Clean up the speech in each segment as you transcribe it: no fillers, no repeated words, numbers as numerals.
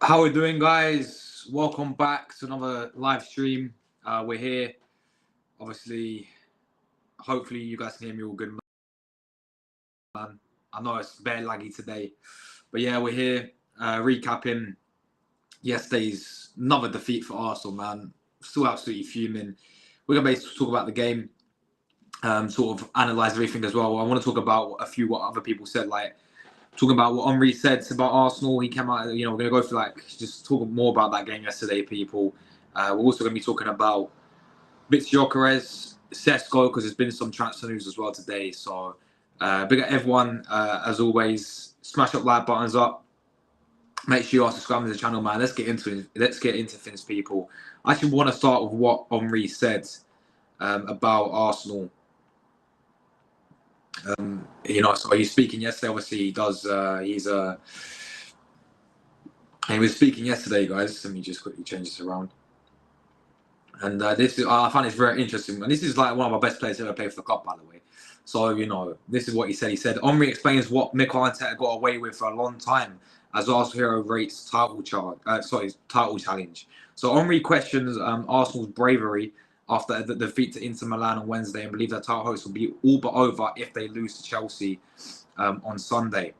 How we doing, guys? Welcome back to another live stream. We're here. Obviously, hopefully you guys can hear me all good, man. I know it's bare laggy today, but yeah, we're here recapping yesterday's another defeat for Arsenal, man. Still absolutely fuming. We're gonna basically talk about the game, sort of analyze everything as well. I want to talk about a few what other people said, like talking about what Henry said about Arsenal. He came out, we're going to go through just talk more about that game yesterday, people. We're also going to be talking about Mitch Gyökeres, Sesko, because there's been some transfer news as well today. So big up everyone, as always. Smash up like buttons up. Make sure you are subscribing to the channel, man. Let's get into it. Let's get into things, people. I actually want to start with what Henry said about Arsenal. So he's speaking yesterday. Obviously, he does. He was speaking yesterday, guys. Let me just quickly change this around. And I find this very interesting. And this is like one of our best players ever played for the club, by the way. So this is what he said. He said, Henry explains what Mikel Arteta got away with for a long time as Arsenal hero rates title challenge. So Henry questions Arsenal's bravery after the defeat to Inter Milan on Wednesday and believes that title hopes will be all but over if they lose to Chelsea on Sunday.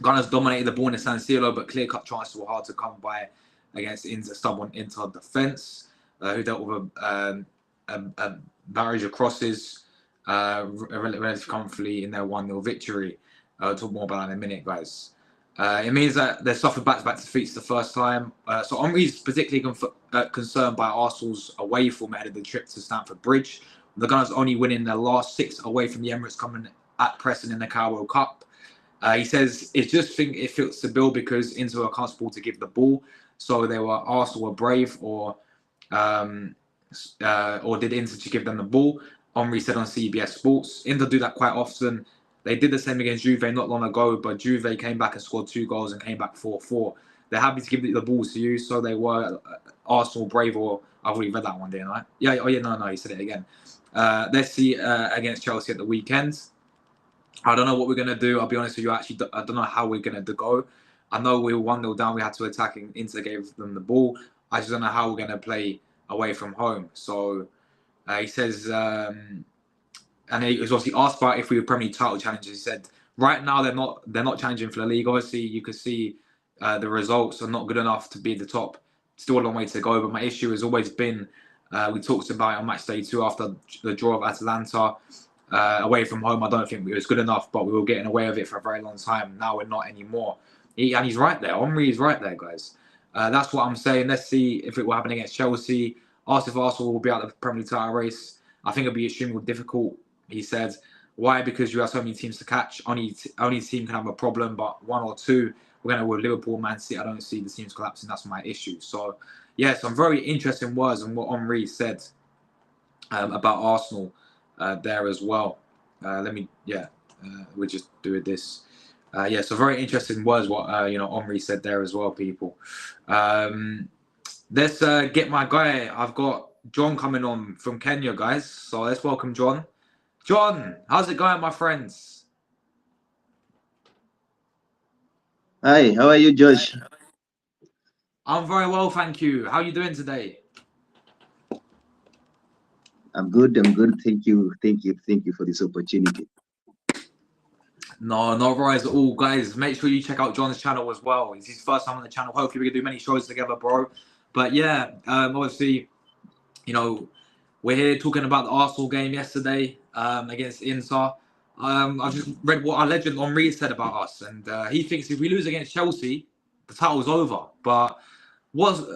Gunners dominated the ball in San Siro, but clear-cut chances were hard to come by against Inter's stubborn Inter defence, who dealt with a barrage of crosses relatively comfortably in their 1-0 victory. I'll talk more about that in a minute, guys. It means that they suffered back-to-back defeats the first time. So Henry's particularly concerned by Arsenal's away form ahead of the trip to Stamford Bridge. The Gunners only winning their last 6 away from the Emirates, coming at Preston in the Carabao Cup. He says it fits the bill because Inter were comfortable to give the ball, so Arsenal were brave, or did Inter to give them the ball? Henry said on CBS Sports, Inter do that quite often. They did the same against Juve not long ago, but Juve came back and scored 2 goals and came back 4-4. They're happy to give the balls to you, so they were Arsenal brave, or I've already read that one, didn't I? Yeah, no, he said it again. Let's see against Chelsea at the weekend. I don't know what we're going to do. I'll be honest with you. Actually, I don't know how we're going to go. I know we were 1-0 down. We had to attack, and Inter gave them the ball. I just don't know how we're going to play away from home. So he says, and he was obviously asked about if we were Premier League title challengers. He said, right now they're not challenging for the league. Obviously, you could see the results are not good enough to be at the top. Still a long way to go. But my issue has always been, we talked about it on match day 2 after the draw of Atalanta. Away from home, I don't think it was good enough, but we were getting away with it for a very long time. Now we're not anymore. And he's right there. Henry is right there, guys. That's what I'm saying. Let's see if it will happen against Chelsea. Asked if Arsenal will be out of the Premier League title race. I think it'll be extremely difficult, he said. Why? Because you have so many teams to catch. Only team can have a problem, but 1 or 2, we're going to with Liverpool, Man City. I don't see the teams collapsing. That's my issue. So, yes, I'm very interested in words and what Henry said about Arsenal. There as well. We'll just do it this. So very interesting words what Henry said there as well, people. Let's get my guy. I've got John coming on from Kenya, guys. So let's welcome John. John, how's it going, my friends? Hi, how are you, Josh? I'm very well, thank you. How are you doing today? I'm good. Thank you for this opportunity. No worries at all, guys. Make sure you check out John's channel as well. It's his first time on the channel. Hopefully we can do many shows together, bro. But yeah, obviously, we're here talking about the Arsenal game yesterday against Inter. I just read what our legend Henry said about us, and he thinks if we lose against Chelsea, the title's over. But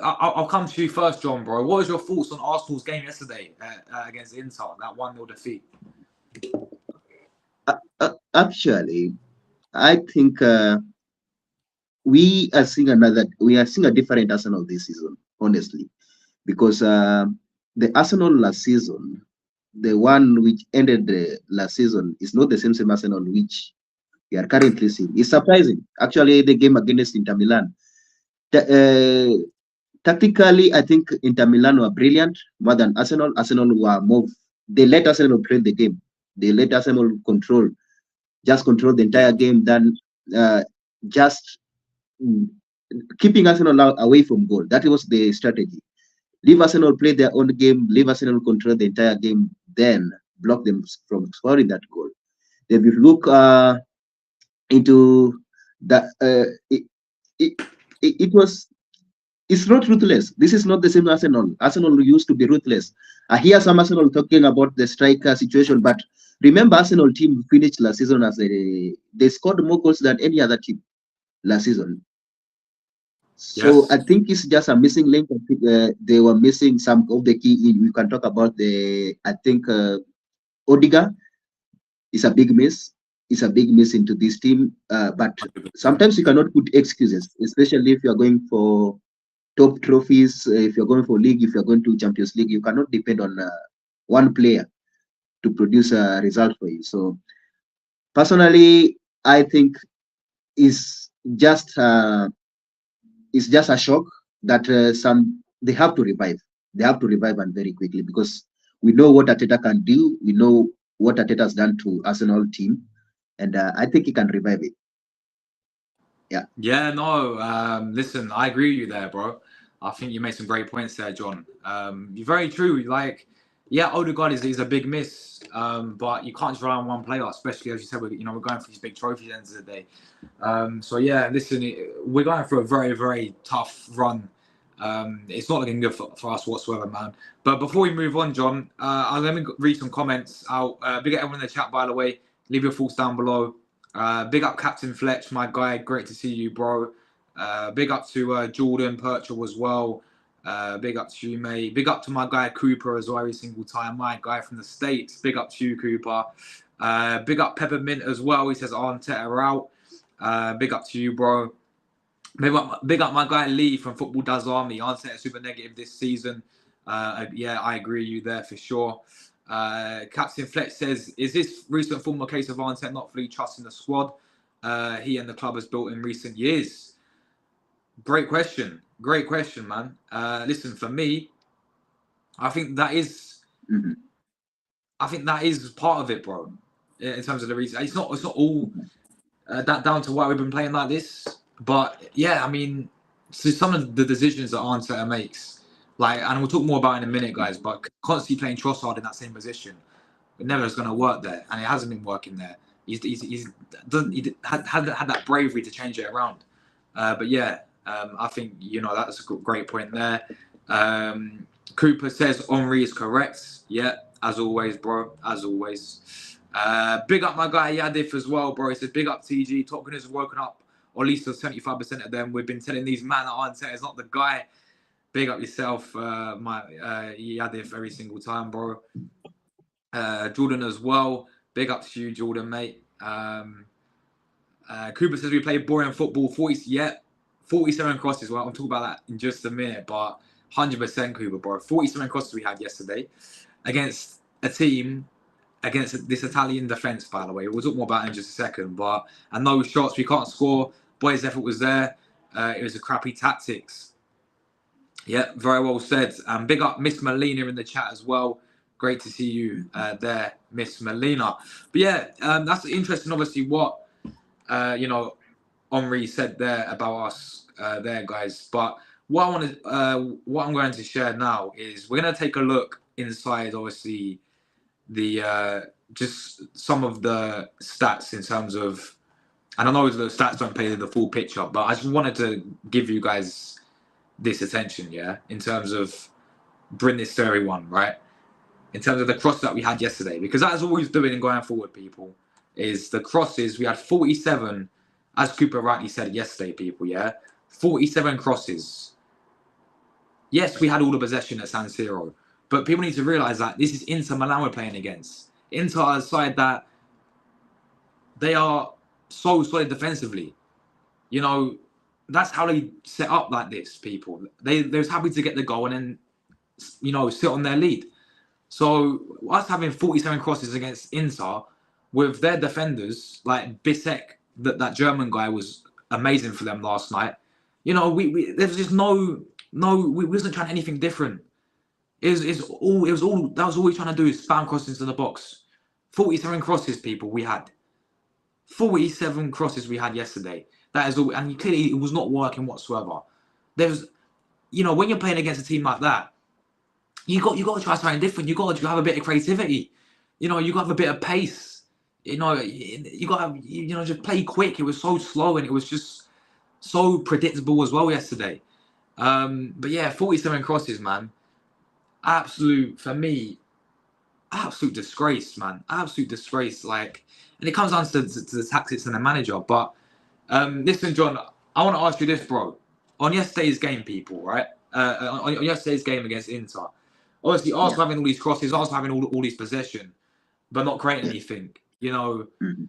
I'll come to you first, John, bro. What was your thoughts on Arsenal's game yesterday against Inter, that 1-0 defeat? Actually, I think we are seeing a different Arsenal this season, honestly, because the Arsenal last season, the one which ended the last season, is not the same Arsenal which we are currently seeing. It's surprising. Actually, the game against Inter Milan. Tactically, I think Inter Milan were brilliant more than Arsenal. Arsenal were more. They let Arsenal play the game. They let Arsenal control the entire game. Then just keeping Arsenal away from goal. That was the strategy. Leave Arsenal play their own game, leave Arsenal control the entire game, then block them from scoring that goal. If you look into that, it, it was it's not ruthless. This is not the same Arsenal. Arsenal used to be ruthless. I hear some Arsenal talking about the striker situation, but remember, Arsenal team finished last season as they scored more goals than any other team last season. So Yes. I think it's just a missing link. I think they were missing some of the key. We can talk about I think Odiga is a big miss. It's a big miss into this team. But 100%. sometimes you cannot put excuses, especially if you're going for top trophies. If you're going for league, if you're going to Champions League, you cannot depend on one player to produce a result for you. So personally, I think it's just it's just a shock that they have to revive. They have to revive and very quickly, because we know what Arteta can do. We know what Arteta has done to Arsenal team, and I think he can revive it. Yeah. Yeah, no. Listen, I agree with you there, bro. I think you made some great points there, John. You're very true. Like, yeah, Odegaard is a big miss, but you can't just rely on one player, especially as you said. We're going for these big trophies at the end of the day. So yeah, listen, we're going through a very, very tough run. It's not looking good for us whatsoever, man. But before we move on, John, let me read some comments out. Big up everyone in the chat, by the way. Leave your thoughts down below. Big up Captain Fletch, my guy. Great to see you, bro. Big up to Jordan Percher as well. Big up to you, mate. Big up to my guy Cooper as well every single time. My guy from the States. Big up to you, Cooper. Big up Peppermint as well. He says Arteta out. Big up to you, bro. Big up my guy Lee from Football Does Army. Arteta super negative this season. Yeah, I agree with you there for sure. Captain Fletch says, is this recent form a case of Arteta not fully trusting the squad he and the club has built in recent years? Great question, man. Listen, for me, I think that is, I think that is part of it, bro. In terms of the reason, it's not all that down to why we've been playing like this. But yeah, I mean, so some of the decisions that Arteta makes, like, and we'll talk more about it in a minute, guys. But constantly playing Trossard in that same position, it never is going to work there, and it hasn't been working there. He had that bravery to change it around. But yeah, I think that's a great point there. Cooper says Henry is correct. Yeah, as always, bro. As always. Big up my guy Yadif as well, bro. He says big up TG. Top Gunners have woken up, or at least 75% of them. We've been telling these man that Arteta is not the guy. Big up yourself, my Yadif, every single time, bro. Jordan as well. Big up to you, Jordan, mate. Cooper says we play boring football. 47 crosses. Well, I'll talk about that in just a minute, but 100% Cooper, bro. 47 crosses we had yesterday against a team, against this Italian defence, by the way. We'll talk more about it in just a second, and those shots, we can't score. Boys' effort was there. It was a crappy tactics. Yeah, very well said. Big up Miss Molina in the chat as well. Great to see you there, Miss Molina. But yeah, that's interesting, obviously, what, Henri said there about us there, guys. But what I'm going to share now is we're going to take a look inside, obviously, the just some of the stats in terms of, and I know the stats don't paint the full picture, but I just wanted to give you guys this attention, yeah, in terms of bring this to everyone, right? In terms of the cross that we had yesterday, because that is all we're doing and going forward, people, is the crosses. We had 47, as Cooper rightly said yesterday, people, yeah, 47 crosses. Yes, we had all the possession at San Siro, but people need to realise that this is Inter Milan we're playing against. Inter are a side that they are so solid defensively. That's how they set up like this, people. They're happy to get the goal and then, sit on their lead. So us having 47 crosses against Inter with their defenders, like Bisek, that German guy was amazing for them last night. There was just we wasn't trying anything different. That was all we were trying to do is spam crosses into the box. 47 crosses, people, we had. 47 crosses we had yesterday. That is all, and clearly it was not working whatsoever. There's, when you're playing against a team like that, you got to try something different. You got to have a bit of creativity. You got to have a bit of pace. You got to have, just play quick. It was so slow and it was just so predictable as well yesterday. But yeah, 47 crosses, man. For me, absolute disgrace, man. Absolute disgrace. And it comes down to the tactics and the manager. But listen, John, I want to ask you this, bro. On yesterday's game, people, right? On yesterday's game against Inter, obviously Arsenal having all these crosses, Arsenal having all these possession, but not creating anything. Mm-hmm.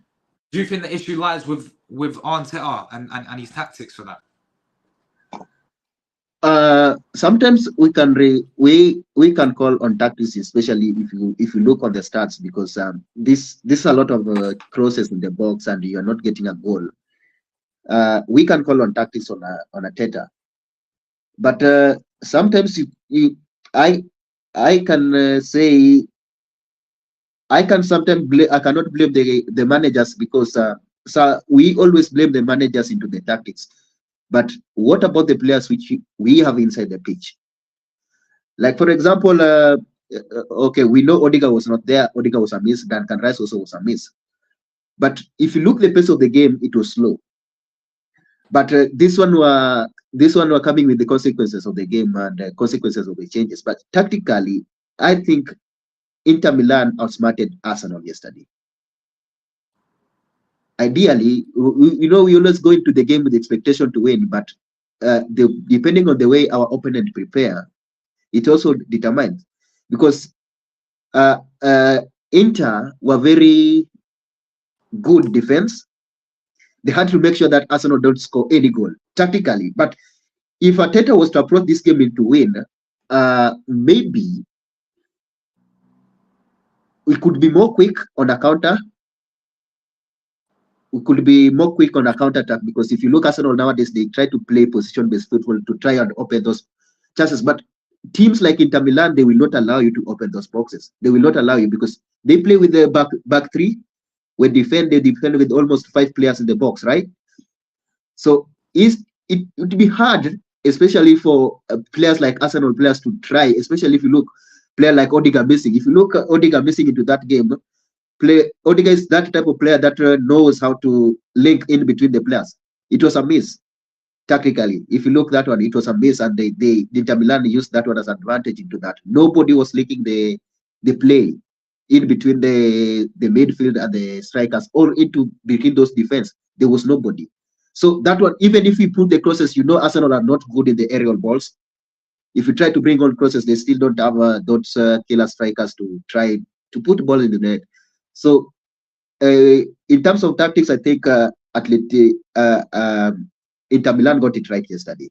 Do you think the issue lies with Arteta and his tactics for that? Sometimes we can call on tactics, especially if you look on the stats, because this a lot of crosses in the box and you are not getting a goal. We can call on tactics on Arteta, but sometimes I can say I can sometimes I cannot blame the managers, because so we always blame the managers into the tactics. But what about the players which we have inside the pitch? Like, for example, okay, we know Odiga was not there. Odiga was a miss. Duncan Rice also was a miss. But if you look the pace of the game, it was slow. But this one were coming with the consequences of the game and the consequences of the changes. But tactically, I think Inter Milan outsmarted Arsenal yesterday. Ideally, we always go into the game with the expectation to win, but depending on the way our opponent prepare, it also determines, because Inter were very good defense. They had to make sure that Arsenal don't score any goal tactically. But if Arteta was to approach this game to win, maybe we could be more quick on a counter. We could be more quick on a counter attack, because if you look at Arsenal nowadays, they try to play position-based football to try and open those chances. But teams like Inter Milan, they will not allow you to open those boxes. They will not allow you, because they play with the back three. When they defend with almost 5 players in the box, right? So it would be hard, especially for players like Arsenal players, to try, especially if you look player like Odiga missing. If you look at Odiga missing into that game, Odiga is that type of player that knows how to link in between the players. It was a miss tactically. If you look that one, it was a miss, and the Inter Milan used that one as advantage into that. Nobody was linking the play in between the midfield and the strikers, or into between those defense. There was nobody. So that one, even if we put the crosses, Arsenal are not good in the aerial balls. If you try to bring on crosses, they still don't have those killer strikers to try to put the ball in the net. So in terms of tactics, I think Inter Milan got it right yesterday.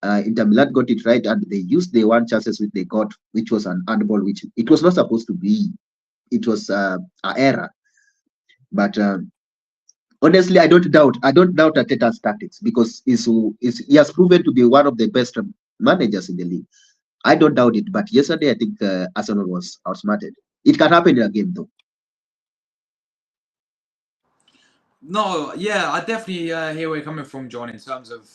Inter Milan got it right, and they used the one chances which they got, which was an handball, which it was not supposed to be. It was an error. But honestly, I don't doubt Arteta's tactics, because he has proven to be one of the best managers in the league. I don't doubt it. But yesterday, I think Arsenal was outsmarted. It can happen in a game, though. No, yeah, I definitely hear where you're coming from, John, in terms of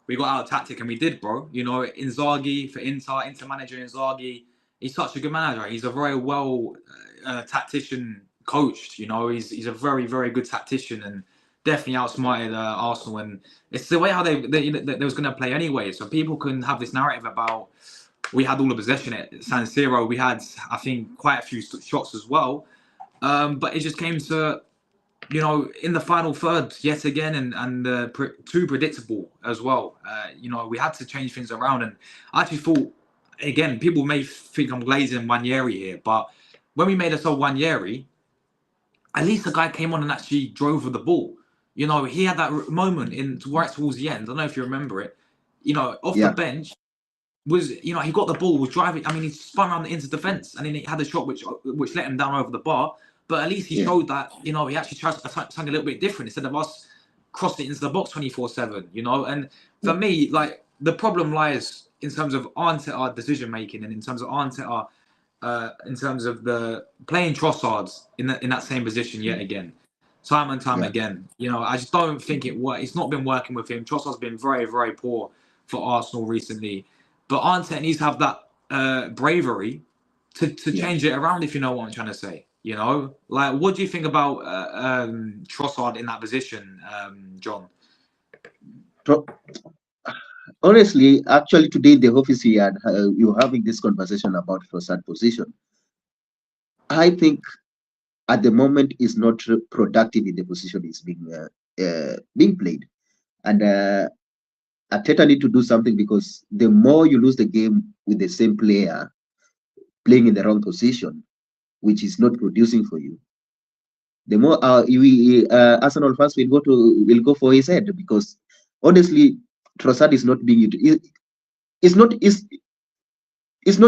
we got out of tactic, and we did, bro. Inzaghi for Inter manager Inzaghi, he's such a good manager. He's a very well tactician coached. He's a very, very good tactician, and definitely outsmarted Arsenal. And it's the way how they was going to play anyway. So people can have this narrative about we had all the possession at San Siro. We had, I think, quite a few shots as well. But it just came to in the final third yet again, and too predictable as well. We had to change things around, and I actually thought, again, people may think I'm glazing Wanyeri here, but when we made a sub Wanyeri, at least the guy came on and actually drove with the ball. He had that moment right towards the end. I don't know if you remember it. Off the bench was, he got the ball, was driving. I mean, he spun around into defence, and then he had a shot which let him down over the bar. But at least he showed that, he actually tried something a little bit different instead of us crossing it into the box 24/7, And for me, the problem lies in terms of Arteta decision making, and in terms of Arteta, in terms of the playing Trossards in that same position yet again. time and time Yeah. again. You know, I just don't think it's not been working with him. Trossard's been very, very poor for Arsenal recently. But Arteta needs to have that bravery to change it around, if you know what I'm trying to say. You know, like, what do you think about Trossard in that position, John? Honestly, actually, today in the office we had you were having this conversation about Trossard position. I think at the moment is not productive in the position is being played, and Arteta need to do something, because the more you lose the game with the same player playing in the wrong position, which is not producing for you, the more Arsenal fans will go for his head, because honestly, Trossard is not being it's not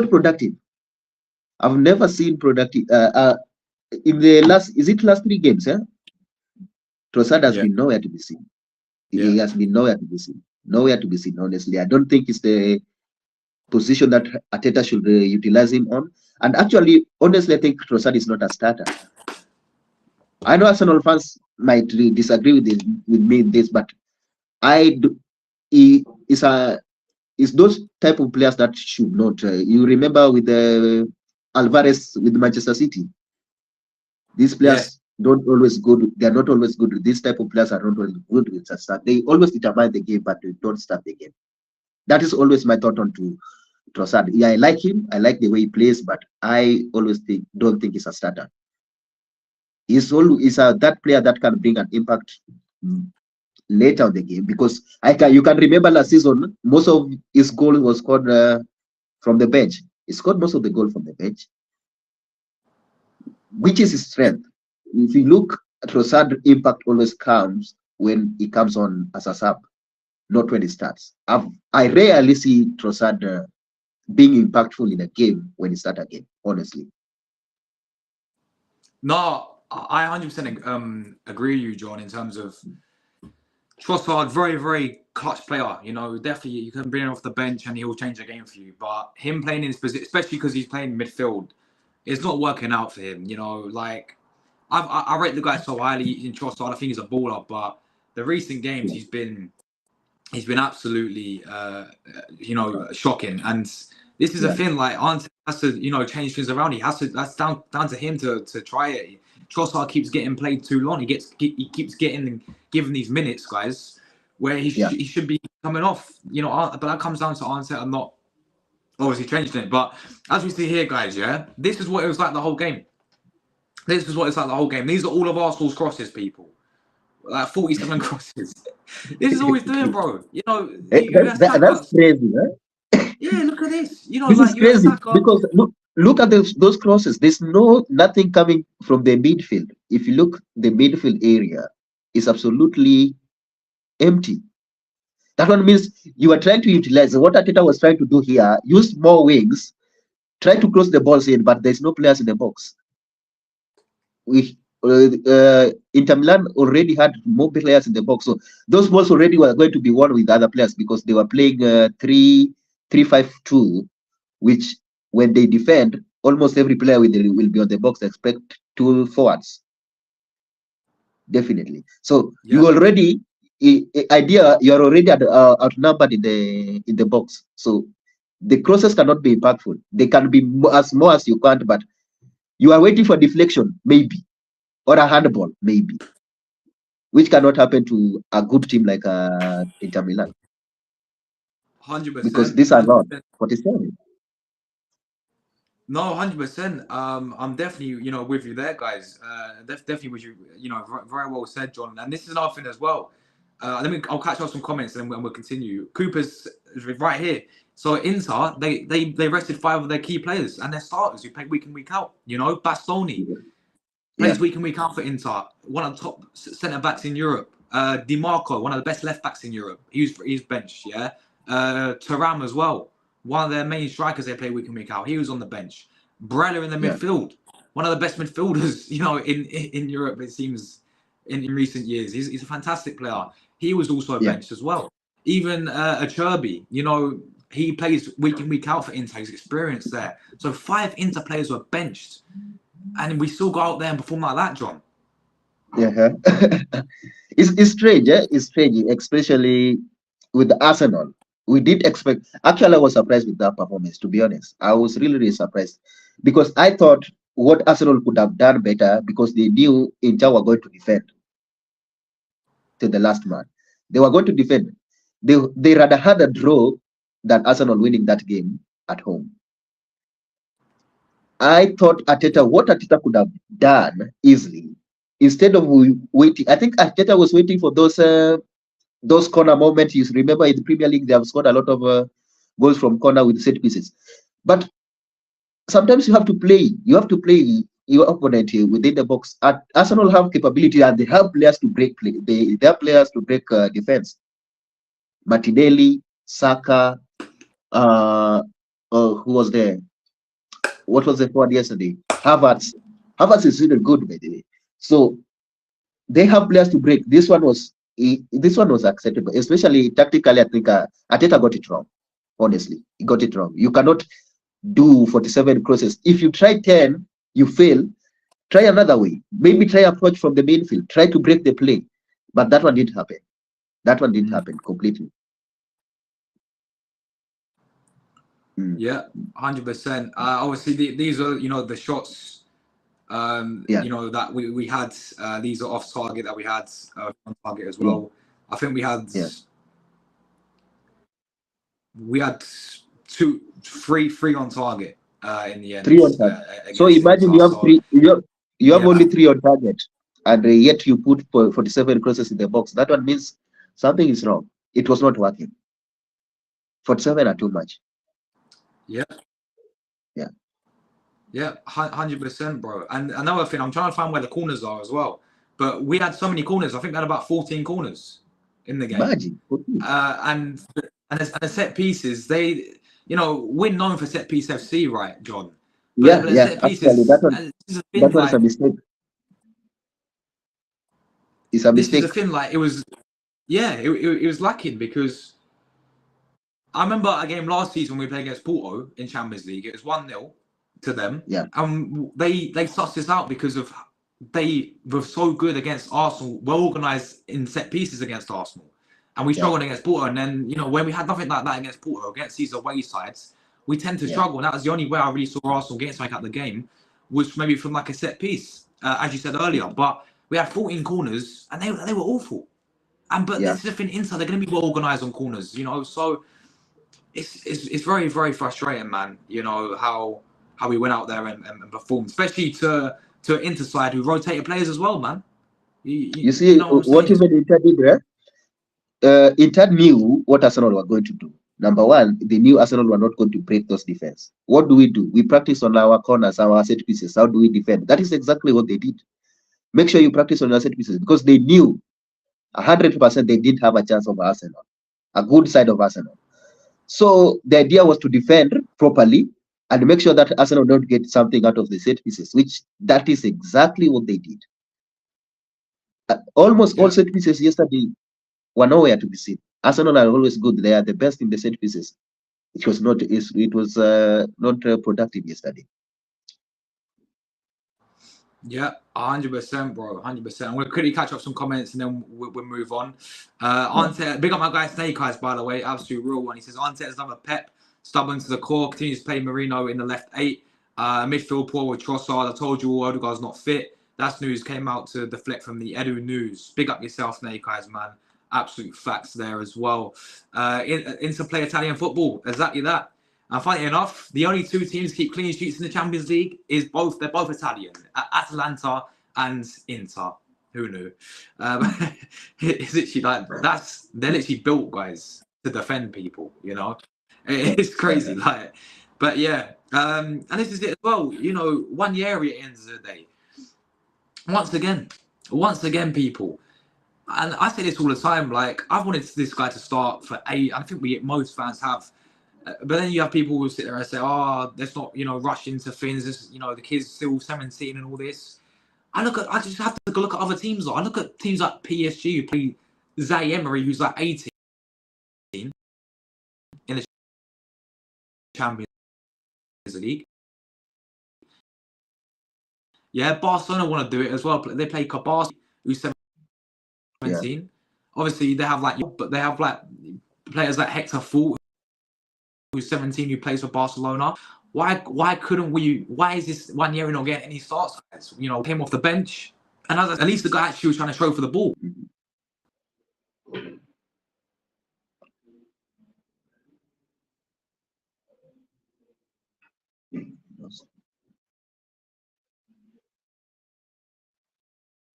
productive. I've never seen productive in the last 3 games. Yeah, Trossard has been nowhere to be seen. He has been nowhere to be seen. Nowhere to be seen. Honestly, I don't think it's the position that Arteta should utilize him on. And actually, honestly, I think Trossard is not a starter. I know Arsenal fans might disagree with me in this, but he is those type of players that should not. You remember with Alvarez with Manchester City, these players don't always good. They are not always good. These type of players are not always good with a start. They always determine the game, but they don't start the game. That is always my thought on to Trossard. Yeah, I like him. I like the way he plays, but I always don't think he's a starter. He's that player that can bring an impact later in the game, because you can remember last season, most of his goal was scored from the bench. He scored most of the goal from the bench, which is his strength. If you look, Trossard impact always comes when he comes on as a sub, not when he starts. I rarely see Trossard being impactful in a game when he starts a game, honestly. No, I 100% agree with you, John, in terms of Trossard, very, very clutch player. You know, definitely you can bring him off the bench and he'll change the game for you. But him playing in his position, especially because he's playing midfield, it's not working out for him. You know, like I rate the guy so highly in Trossard. I think he's a baller, but the recent games he's been absolutely shocking. And this is a thing, like, Arteta has to change things around. He has to. That's down to him to try it. Trossard keeps getting played too long. He keeps getting given these minutes, guys, where he should be coming off. You know, but that comes down to Arteta not obviously changing it. But as we see here, guys, this is what it was like the whole game. This is what it's like the whole game. These are all of Arsenal's crosses, people. Like 47 crosses. This is all he's doing, bro. You know, that's crazy, huh? Yeah, look at this. You know, this like is crazy because look at those crosses. There's nothing coming from the midfield. If you look, the midfield area is absolutely empty. That one means you are trying to utilize what Arteta was trying to do here. Use more wings, try to cross the balls in, but there's no players in the box. Inter Milan already had more players in the box, so those balls already were going to be won with other players, because they were playing 3-5-2, which when they defend, almost every player will be on the box, expect 2 forwards. Definitely. So you already you're already outnumbered in the box. So the crosses cannot be impactful. They can be as more as you can't, but you are waiting for deflection, maybe, or a handball, maybe, which cannot happen to a good team like Inter Milan. 100%. Because these are not 47. No, 100%. I'm definitely, with you there, guys. Definitely with you. Very well said, John. And this is another thing as well. I'll catch up some comments and then we'll continue. Cooper's right here. So Inter, they rested 5 of their key players and their starters who play week in, week out. Bastoni plays week in, week out for Inter. One of the top centre backs in Europe. Di Marco, one of the best left backs in Europe. He's benched. Thuram as well. One of their main strikers they play week in, week out. He was on the bench. Barella in the midfield. One of the best midfielders, in Europe, it seems, in recent years. He's a fantastic player. He was also benched as well. Even Acerbi, he plays week in, week out for Inter. He's experienced there. So 5 Inter players were benched. And we still go out there and perform like that, John. Uh-huh. It's strange, eh? It's strange, especially with Arsenal. We did expect. Actually, I was surprised with that performance. To be honest, I was really, really surprised because I thought what Arsenal could have done better because they knew Inter were going to defend to the last man. They were going to defend. They rather had a draw than Arsenal winning that game at home. I thought what Arteta could have done easily, instead of waiting. I think Arteta was waiting for those corner moments. You remember in the Premier League, they have scored a lot of goals from corner with set pieces. But sometimes you have to play. You have to play your opponent here within the box. Arsenal have capability and they have players to break play. They have players to break defense. Martinelli, Saka, uh, who was there? What was the forward yesterday? Havertz. Havertz is really good, by the way. So they have players to break. This one was acceptable, especially tactically. I think Arteta got it wrong. Honestly, he got it wrong. You cannot do 47 crosses. If you try 10, you fail. Try another way. Maybe try approach from the main field. Try to break the play. But that one didn't happen. That one didn't happen completely. Mm. Yeah, 100%. Obviously, these are the shots. Yeah. That we had. These are off target that we had on target as Yeah. well. I think Yeah. we had three on target in the end. 3 on target. So Against imagine Inter. you have three. You have Yeah. only 3 on target, and yet you put 47 crosses in the box. That one means something is wrong. It was not working. 47 are too much. Yeah. Yeah. Yeah, 100%, bro. And another thing, I'm trying to find where the corners are as well. But we had so many corners. I think we had about 14 corners in the game. Imagine. And the set pieces, we're known for set piece FC, right, John? But the set Actually, pieces, that one is a mistake. It's a this is mistake. the thing. Like it was lacking because I remember a game last season when we played against Porto in Champions League. It was 1-0 to them. Yeah. They sussed this out because of they were so good against Arsenal, well organised in set pieces against Arsenal. And we struggled against Porto. And then, when we had nothing like that against Porto, against these away sides, we tend to struggle. And that was the only way I really saw Arsenal getting something out of the game, was maybe from like a set piece, as you said earlier. But we had 14 corners and they were awful. But this is the thing, inside, they're going to be well organised on corners, so it's very, very frustrating, man. How we went out there and performed, especially to an Inter side who rotated players as well, man. You see, what even Inter did there? Inter knew what Arsenal were going to do. Number one, they knew Arsenal were not going to break those defense. What do? We practice on our corners, our set pieces. How do we defend? That is exactly what they did. Make sure you practice on your set pieces because they knew 100% they didn't have a chance of Arsenal, a good side of Arsenal. So the idea was to defend properly and make sure that Arsenal don't get something out of the set pieces, which that is exactly what they did. Almost all set pieces yesterday were nowhere to be seen. Arsenal are always good; they are the best in the set pieces. It was not. It was not productive yesterday. Yeah, 100%, bro. 100%. I'm going to quickly catch up some comments and then we'll move on. Arteta, big up my guy Snake Eyes, by the way. Absolute real one. He says, Arteta's another Pep, stubborn to the core, continues to play Marino in the left 8. Midfield poor with Trossard. I told you all Odegaard's not fit. That's news came out to deflect from the Edu News. Big up yourself, Snake Eyes, man. Absolute facts there as well. Into play Italian football. Exactly that. And funny enough, the only two teams keep clean sheets in the Champions League they're both Italian, Atalanta and Inter. Who knew? It's literally like they're literally built, guys, to defend people. It's crazy. But yeah, and this is it as well. 1 year at the end of the day. Once again, people. And I say this all the time. Like I've wanted this guy to start for 8. I think most fans have. But then you have people who sit there and say, "Oh, let's not, rush into things. The kid's still 17 and all this." I just have to look at other teams. I look at teams like PSG who play Zay Emery, who's like 18 in the Champions League. Yeah, Barcelona want to do it as well. They play Kabasi, who's Yeah. 17. Obviously, they have players like Hector Fort, who's 17, who plays for Barcelona. Why couldn't we? Why is this 1 year not getting any starts? You know, came off the bench, and at least the guy actually was trying to show for the ball.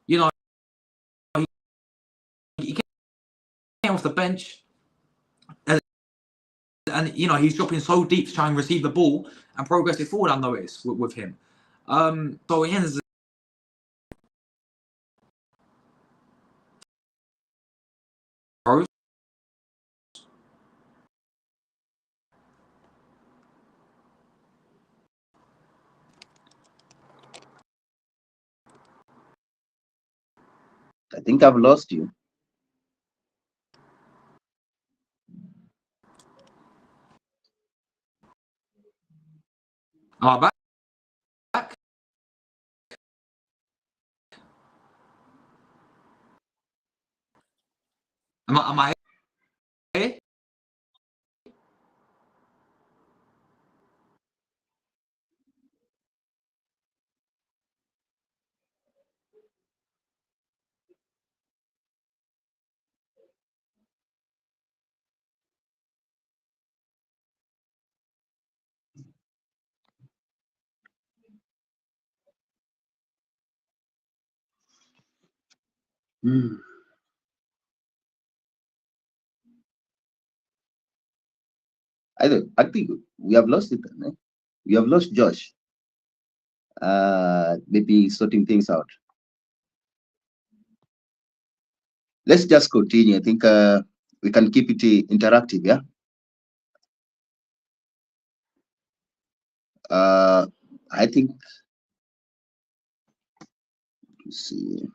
You know, he came off the bench, and you know he's dropping so deep to try and receive the ball and progress it forward. I noticed with him. So he ends. I think I've lost you. Am I back? Am I here? I think we have lost it. Eh? We have lost Josh. Maybe sorting things out. Let's just continue. I think we can keep it interactive. Yeah. I think. Let's see.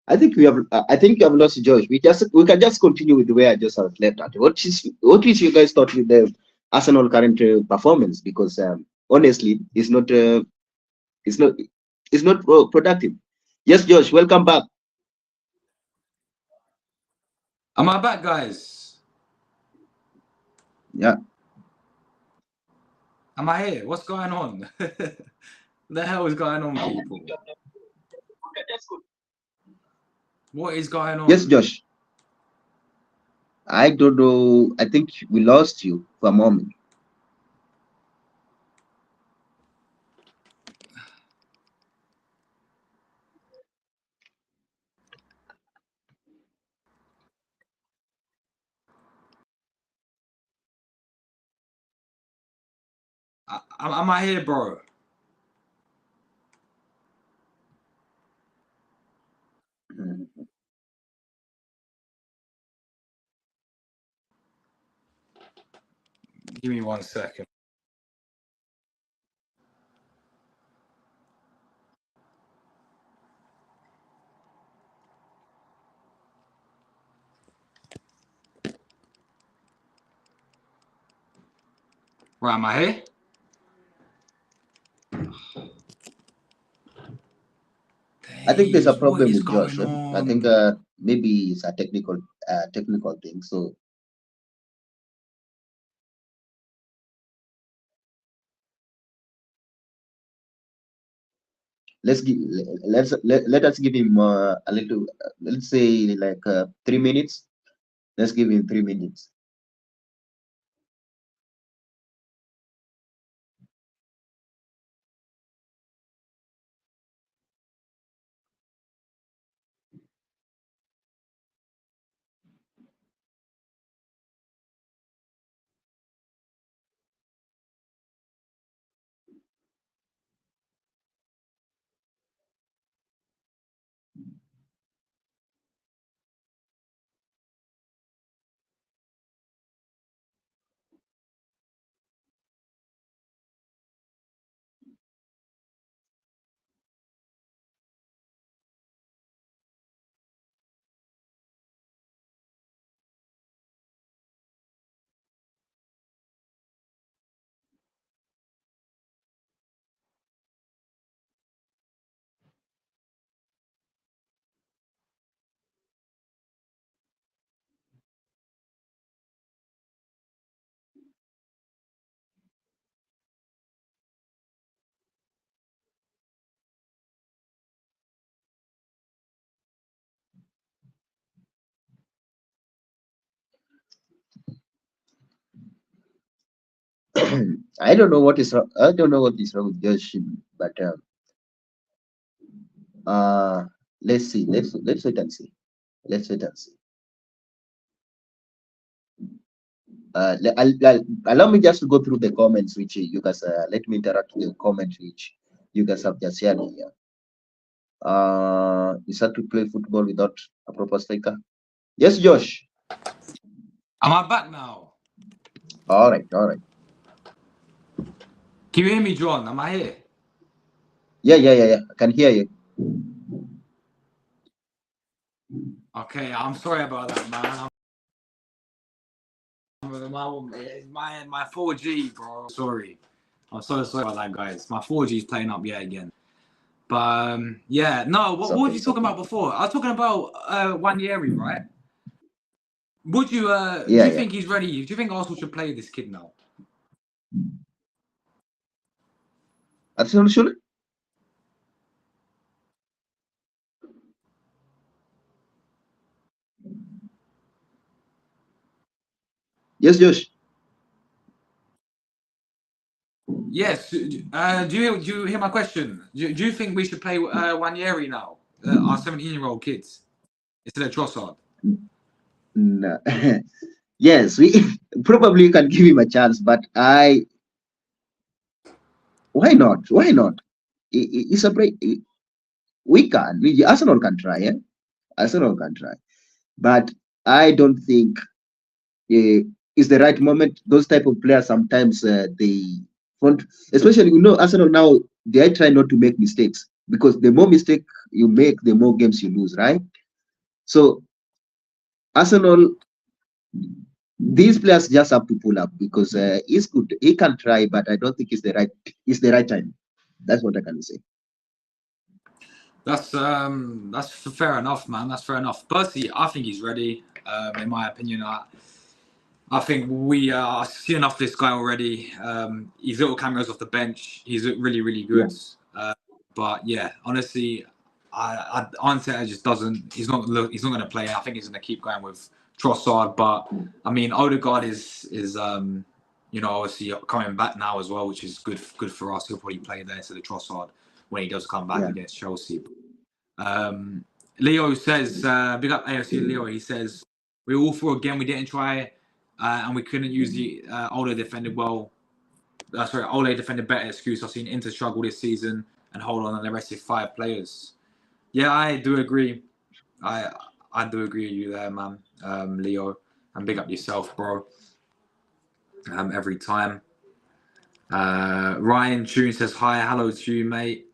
I think we have. I think you have lost Josh. We can just continue with the way I just have left at. What is your guys thought with the Arsenal current performance? Because honestly, it's not it's not productive. Yes, Josh, welcome back. Am I back, guys? Yeah. Am I here? What's going on? The hell is going on, people? What is going on? Yes, Josh. I don't know. I think we lost you for a moment. Am I here, bro? Give me 1 second. Right, am I here? I think there's a Days, what problem is with Josh. going I think on? maybe it's a technical thing. So let's give let us give him a little. Let's say like 3 minutes. Let's give him 3 minutes. I don't know what is wrong. I don't know what is wrong with Josh, but uh, let's see. Let's wait and see. Let's wait and see. Allow me just to go through the comments which you guys let me interact with the comments which you guys have just shared here. Is that to play football without a proper striker? Yes, Josh. Am I back now? All right, all right. Can you hear me, John? Am I here? Yeah. I can hear you. Okay, I'm sorry about that, man. My 4G, bro. Sorry. I'm so sorry about that, guys. My 4G is playing up yet again. But yeah, no. What were you talking about before? I was talking about Wanyeri, right? Would you do Yeah, you yeah. think he's ready? Do you think Arsenal should play this kid now? Arsenal should. Yes, Josh. Yes. Do you hear my question? Do you think we should play Wanyeri now? Our 17-year-old kids instead of Trossard? No. Yes, we probably can give him a chance, but why not? Why not? It's a break. We can. Arsenal can try, yeah. Arsenal can try, but I don't think it's the right moment. Those type of players sometimes they want, especially Arsenal now they try not to make mistakes because the more mistake you make, the more games you lose, right? So Arsenal, these players just have to pull up because he's good. He can try, but I don't think it's the right time. That's what I can say. That's fair enough, man. That's fair enough. Personally, I think he's ready. In my opinion, I think we are seeing enough of this guy already. His little cameos off the bench, he's really, really Yeah. good. But yeah, honestly, Arteta just doesn't. He's not going to play. I think he's going to keep going with Trossard. But I mean, Odegaard is obviously coming back now as well, which is good for us. He'll probably play there instead of Trossard when he does come back Yeah. against Chelsea. Leo says, big up AFC Leo. He says we all for again. We didn't try, and we couldn't use the Ole defended well. Ole defended better. Excuse. I've seen Inter struggle this season and hold on the rest of 5 players. Yeah, I do agree. I do agree with you there, man. Leo, and big up yourself, bro. Every time. Ryan Tune says hi, hello to you, mate.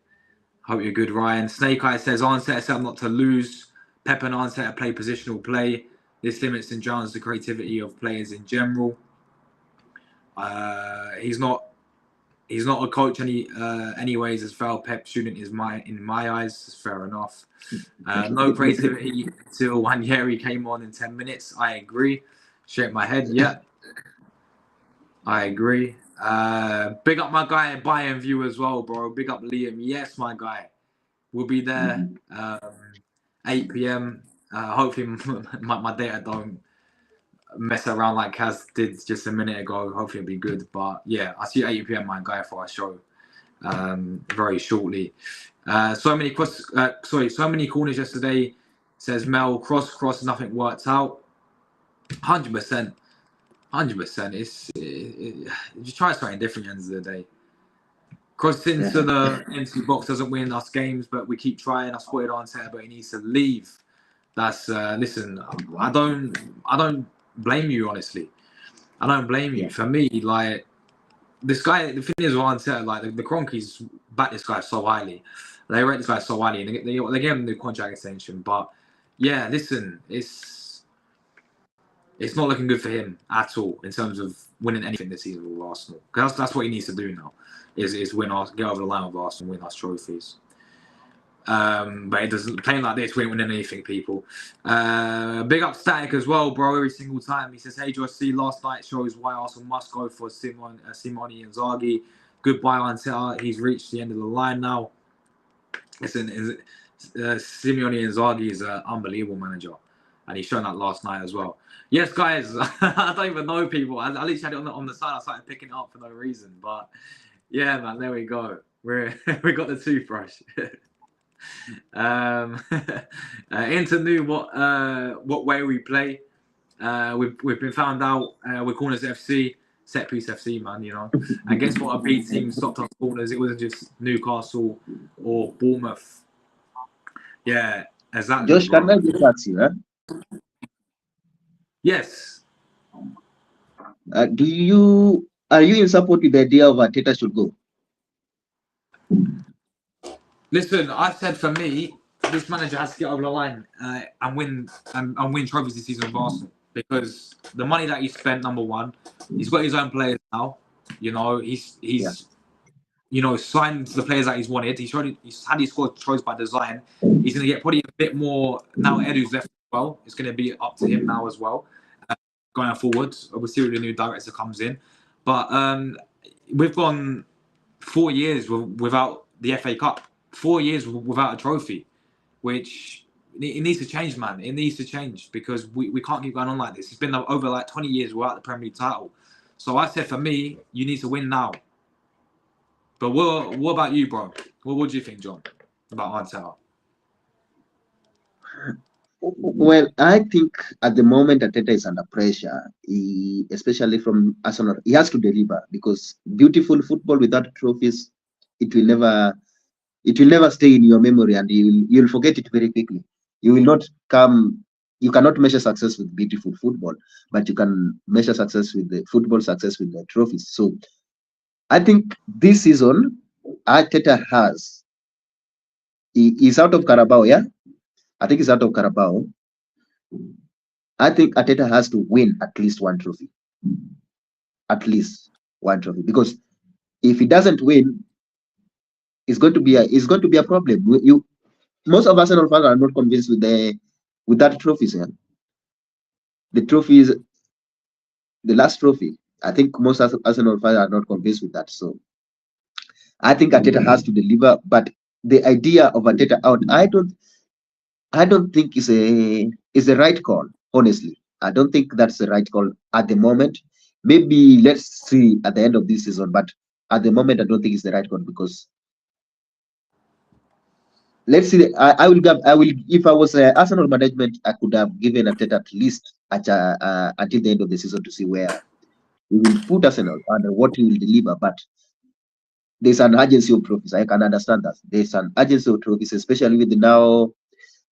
Hope you're good, Ryan. Snake Eye says Arteta set up not to lose. Pep and Arteta play positional play. This limits and jars the creativity of players in general. He's not. He's not a coach anyways as well. Pep shouldn't in my eyes. Fair enough. No creativity until Ranieri came on in 10 minutes. I agree. Shake my head. Yeah, I agree. Big up my guy at Bayern View as well, bro. Big up Liam. Yes, my guy. We'll be there. 8 p.m. Hopefully my data don't mess around like Kaz did just a minute ago. Hopefully it'll be good. But yeah, I'll see you at 8 p.m. my guy for our show very shortly. So many corners yesterday. Says Mel, cross, nothing worked out. 100%. 100%. Just try something different at the end of the day. Cross into the empty box doesn't win us games, but we keep trying. I spotted on Saturday, but he needs to leave. That's listen. I don't blame you, honestly. I don't blame you. For me, like this guy, the thing is, what I said, like the Cronkies back this guy so highly. They rate this guy so highly, and they gave him the contract extension. But yeah, listen, it's not looking good for him at all in terms of winning anything this season with Arsenal. Because that's what he needs to do now, is win get over the line with Arsenal, win us trophies. But it doesn't playing like this. We ain't winning anything, people. Big up Static as well, bro. Every single time he says, "Hey, Josh, see last night shows why Arsenal must go for Simone Inzaghi. Goodbye, Arteta. He's reached the end of the line now." Listen, Simeone Inzaghi is an unbelievable manager, and he's shown that last night as well. Yes, guys, I don't even know people. I literally had it on the side. I started picking it up for no reason, but yeah, man, there we go. We got the toothbrush. Inter knew what way we play. We've been found out. We're Corners FC, set piece FC, man. You know, and guess what? A B team stopped us corners. It wasn't just Newcastle or Bournemouth. Yeah, exactly. Josh, can I just ask you? Yes. Are you in support with the idea of Arteta should go? Listen, I said for me, this manager has to get over the line and win trophies this season with Arsenal, because the money that he spent, number one, he's got his own players now. You know, he's signed the players that he's wanted. He's had his squad choice by design. He's going to get probably a bit more now. Edu's left as well. It's going to be up to him now as well, going forward. We'll see when the new director comes in. But we've gone 4 years without the FA Cup. 4 years without a trophy, which it needs to change, man. It needs to change, because we can't keep going on like this. It's been over like 20 years without the Premier League title. So I said, for me, you need to win now. But what about you, bro? What do you think, John, about Arteta? Well, I think at the moment Arteta is under pressure, especially from Arsenal. He has to deliver, because beautiful football without trophies, it will never stay in your memory, and you'll forget it very quickly. You cannot measure success with beautiful football, but you can measure success with the trophies. So I think this season Arteta he's out of Carabao, yeah? I think he's out of Carabao. I think Arteta has to win at least one trophy. At least one trophy. Because if he doesn't win, it's going to be a problem. Most of Arsenal fans are not convinced with that trophies. Yeah? The trophy is the last trophy. I think most Arsenal fans are not convinced with that. So I think Arteta has to deliver. But the idea of Arteta out, I don't think is a right call. Honestly, I don't think that's the right call at the moment. Maybe let's see at the end of this season. But at the moment, I don't think it's the right call, because let's see. I will. If I was Arsenal management, I could have given Arteta at least until the end of the season to see where we will put Arsenal and what he will deliver. But there's an urgency of trophies. I can understand that. There's an urgency of trophies, especially with now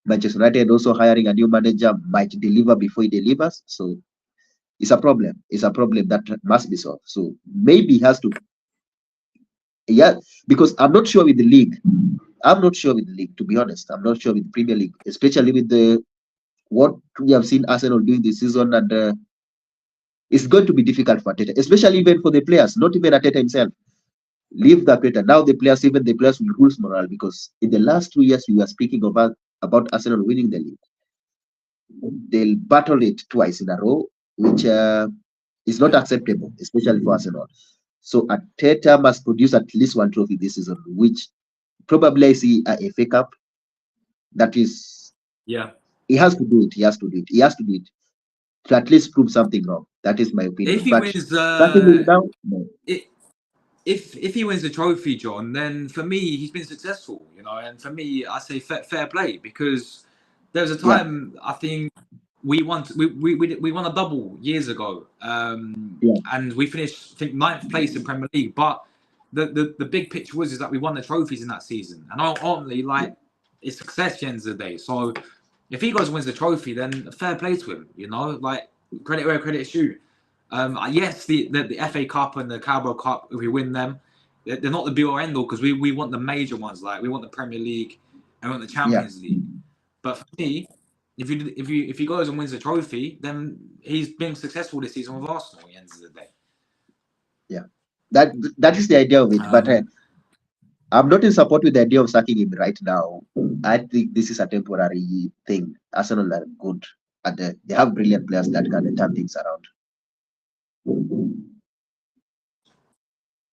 Manchester United also hiring a new manager, might deliver before he delivers. So it's a problem. It's a problem that must be solved. So maybe he has to. Yeah, because I'm not sure with the league. I'm not sure with the league, to be honest. I'm not sure with the Premier League, especially with what we have seen Arsenal doing this season, and It's going to be difficult for Arteta, especially even for the players, not even Arteta himself. Leave the Arteta. Now even the players will lose morale because in the last 2 years we were speaking about Arsenal winning the league. They'll battle it twice in a row, which is not acceptable, especially for Arsenal. So Arteta must produce at least one trophy this season, which probably I see a FA Cup. That is, Yeah. he has to do it. He has to do it. He has to do it to at least prove something wrong. That is my opinion. If he But wins starting with now, no. if he wins the trophy, John, then for me he's been successful, and for me I say fair play, because there was a Yeah. time I think we won a double years ago, Yeah. and we finished, I think, 9th place in Premier League. But the big picture is that we won the trophies in that season, and ultimately, like, it's success at the end of the day. So if he goes and wins the trophy, then fair play to him, like, credit where credit is due. Yes, the FA Cup and the Carabao Cup, if we win them, they're not the be or end all, because we want the major ones, like we want the Premier League and we want the Champions League. But for me, if he goes and wins the trophy, then he's been successful this season with Arsenal at the end of the day. Yeah, that is the idea of it. But I'm not in support with the idea of sacking him right now. I think this is a temporary thing. Arsenal are good, and they have brilliant players that can turn things around.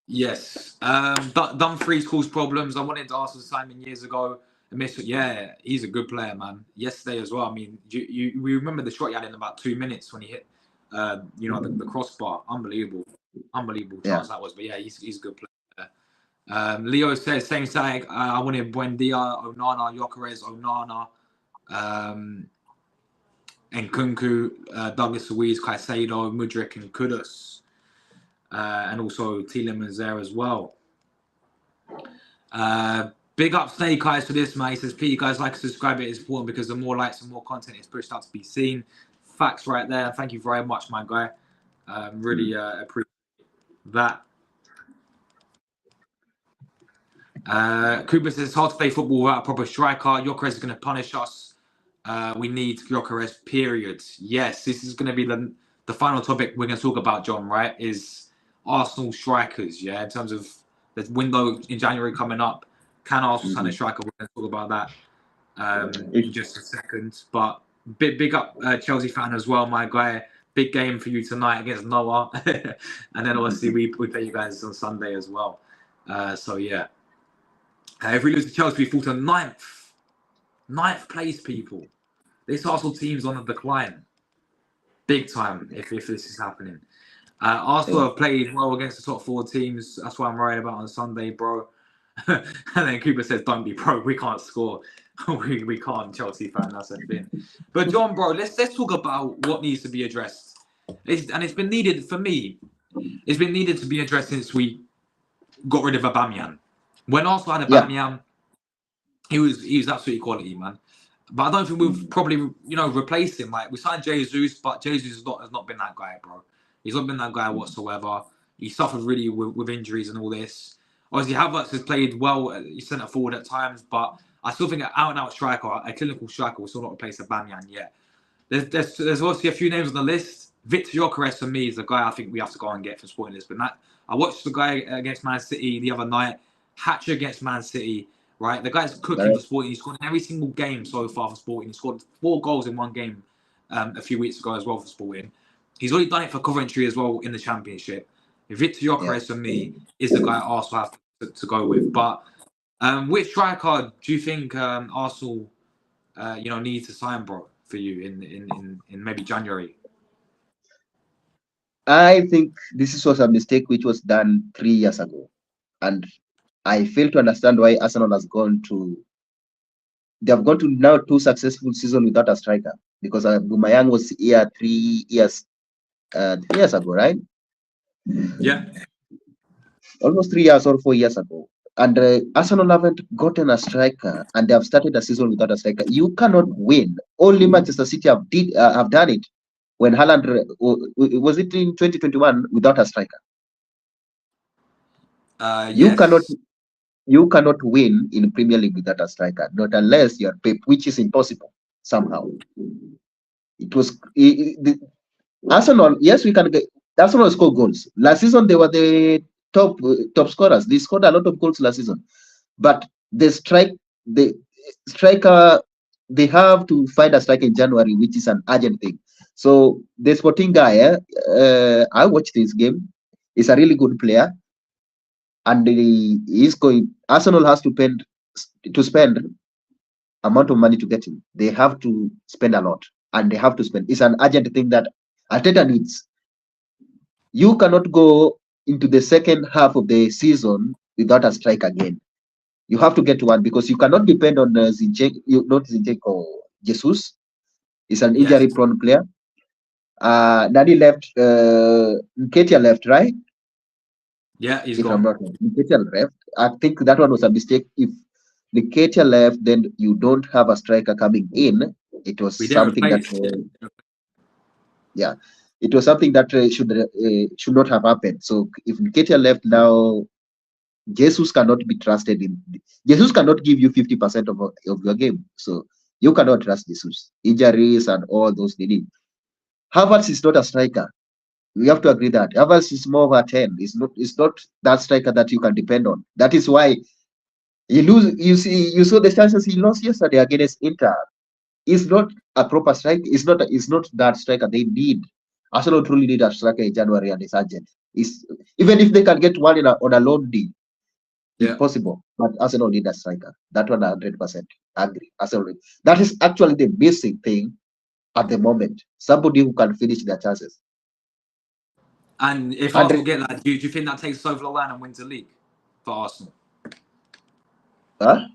Yes. Dumfries caused problems. I wanted to ask Simon years ago. Yeah, he's a good player, man. Yesterday as well. I mean, we remember the shot he had in about 2 minutes when he hit, the crossbar. Unbelievable chance that was. But yeah, he's a good player. Leo says same side. I wanted Buendia, Onana, Gyökeres, Onana, and Kunku, Douglas Luiz, Caicedo, Mudryk, and Kudus. And also Tielemans there as well. Big up Snake Eyes for this, man. He says, please, guys, like and subscribe. It is important because the more likes and more content is pushed out to be seen. Facts right there. Thank you very much, my guy. Really appreciate that. Cooper says, it's hard to play football without a proper striker. Gyökeres is going to punish us. We need Gyökeres, period. Yes, this is going to be the final topic we're going to talk about, John, right? Is Arsenal strikers, yeah, in terms of the window in January coming up. Can Arsenal sign a striker? We're going to talk about that in just a second. But big up Chelsea fan as well, my guy. Big game for you tonight against Noah. And then obviously we play you guys on Sunday as well. So yeah. If we lose to Chelsea, we fall to ninth place, people. This Arsenal team's on a decline. Big time if this is happening. Arsenal have played well against the top 4 teams. That's what I'm worried about on Sunday, bro. And then Cooper says, don't be broke. We can't score. we can't, Chelsea fan. That's the thing. But John, bro, let's talk about what needs to be addressed. It's been needed, for me, it's been needed to be addressed since we got rid of Aubameyang. When Arsenal had Aubameyang, he was absolutely quality, man. But I don't think we've probably, replaced him. Like, we signed Jesus, but Jesus has not been that guy, bro. He's not been that guy whatsoever. He suffered really with injuries and all this. Obviously, Havertz has played well. He's centre forward at times, but I still think an out-and-out striker, a clinical striker, will still not replace Aubameyang yet. There's obviously a few names on the list. Victor Gyökeres, for me, is the guy I think we have to go and get from Sporting Lisbon. I watched the guy against Man City the other night. Hat-trick against Man City. Right, the guy's cooking for Sporting. He's scored in every single game so far for Sporting. He scored 4 goals in one game a few weeks ago as well for Sporting. He's already done it for Coventry as well in the Championship. Victor Gyökeres, for me, is the guy Arsenal have to go with. But which striker do you think Arsenal, need to sign, bro, for you in maybe January? I think this was a mistake which was done 3 years ago, and I fail to understand why Arsenal has gone to. They have gone to now 2 successful seasons without a striker, because Aubameyang was here 3 years, 3 years ago, right? Yeah, almost 3 years or 4 years ago. And Arsenal haven't gotten a striker, and they have started a season without a striker. You cannot win. Only Manchester City have done it when Haaland was it in 2021 without a striker. yes. You cannot win in Premier League without a striker, not unless you're Pep, which is impossible somehow. It was Arsenal, yes, we can get. Arsenal score goals. Last season, they were the top scorers. They scored a lot of goals last season. But the striker, they have to find a striker in January, which is an urgent thing. So the Sporting guy, I watched this game. He's a really good player, and he's going. Arsenal has to spend amount of money to get him. They have to spend a lot, and they have to spend. It's an urgent thing that Arteta needs. You cannot go into the second half of the season without a strike again. You have to get one because you cannot depend on not Zinchenko. Jesus is an Yes. injury-prone player. Nani left. Nketiah left, right? Yeah, he's If I'm gone. not wrong, Nketiah left. I think that one was a mistake. If Nketiah left, then you don't have a striker coming in. It was We didn't something that, replace. yeah, it was something that should not have happened. So if Nketiah left now, Jesus cannot be trusted in. Jesus cannot give you 50% of your game. So you cannot trust Jesus. Injuries and all those needing. Havertz is not a striker. We have to agree that Havertz is more of a 10. It's not that striker that you can depend on. That is why you lose. You saw the chances he lost yesterday against Inter. He's not a proper striker. It's not that striker they need. Arsenal truly need a striker in January and it's urgent. Even if they can get one on a loan deal, if Yeah. possible. But Arsenal need a striker. That one 100% agree. Arsenal. That is actually the basic thing at the moment. Somebody who can finish their chances. And if Arsenal 100. get that, do you think that takes us over the line and wins the league for Arsenal? Huh?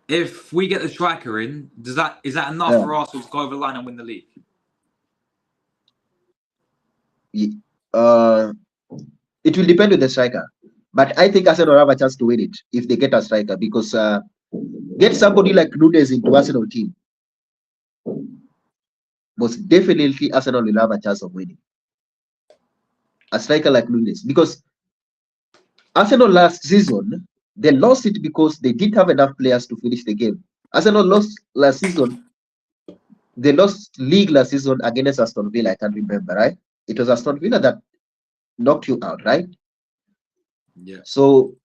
If we get the striker in, is that enough Yeah. for Arsenal to go over the line and win the league? Uh, it will depend on the striker. But I think Arsenal have a chance to win it if they get a striker because get somebody like Nunes into Arsenal team. Most definitely Arsenal will have a chance of winning. A striker like Nunes. Because Arsenal last season, they lost it because they didn't have enough players to finish the game. Arsenal lost last season. They lost league last season against Aston Villa. I can't remember, right? It was Aston Villa that knocked you out, right? Yeah. So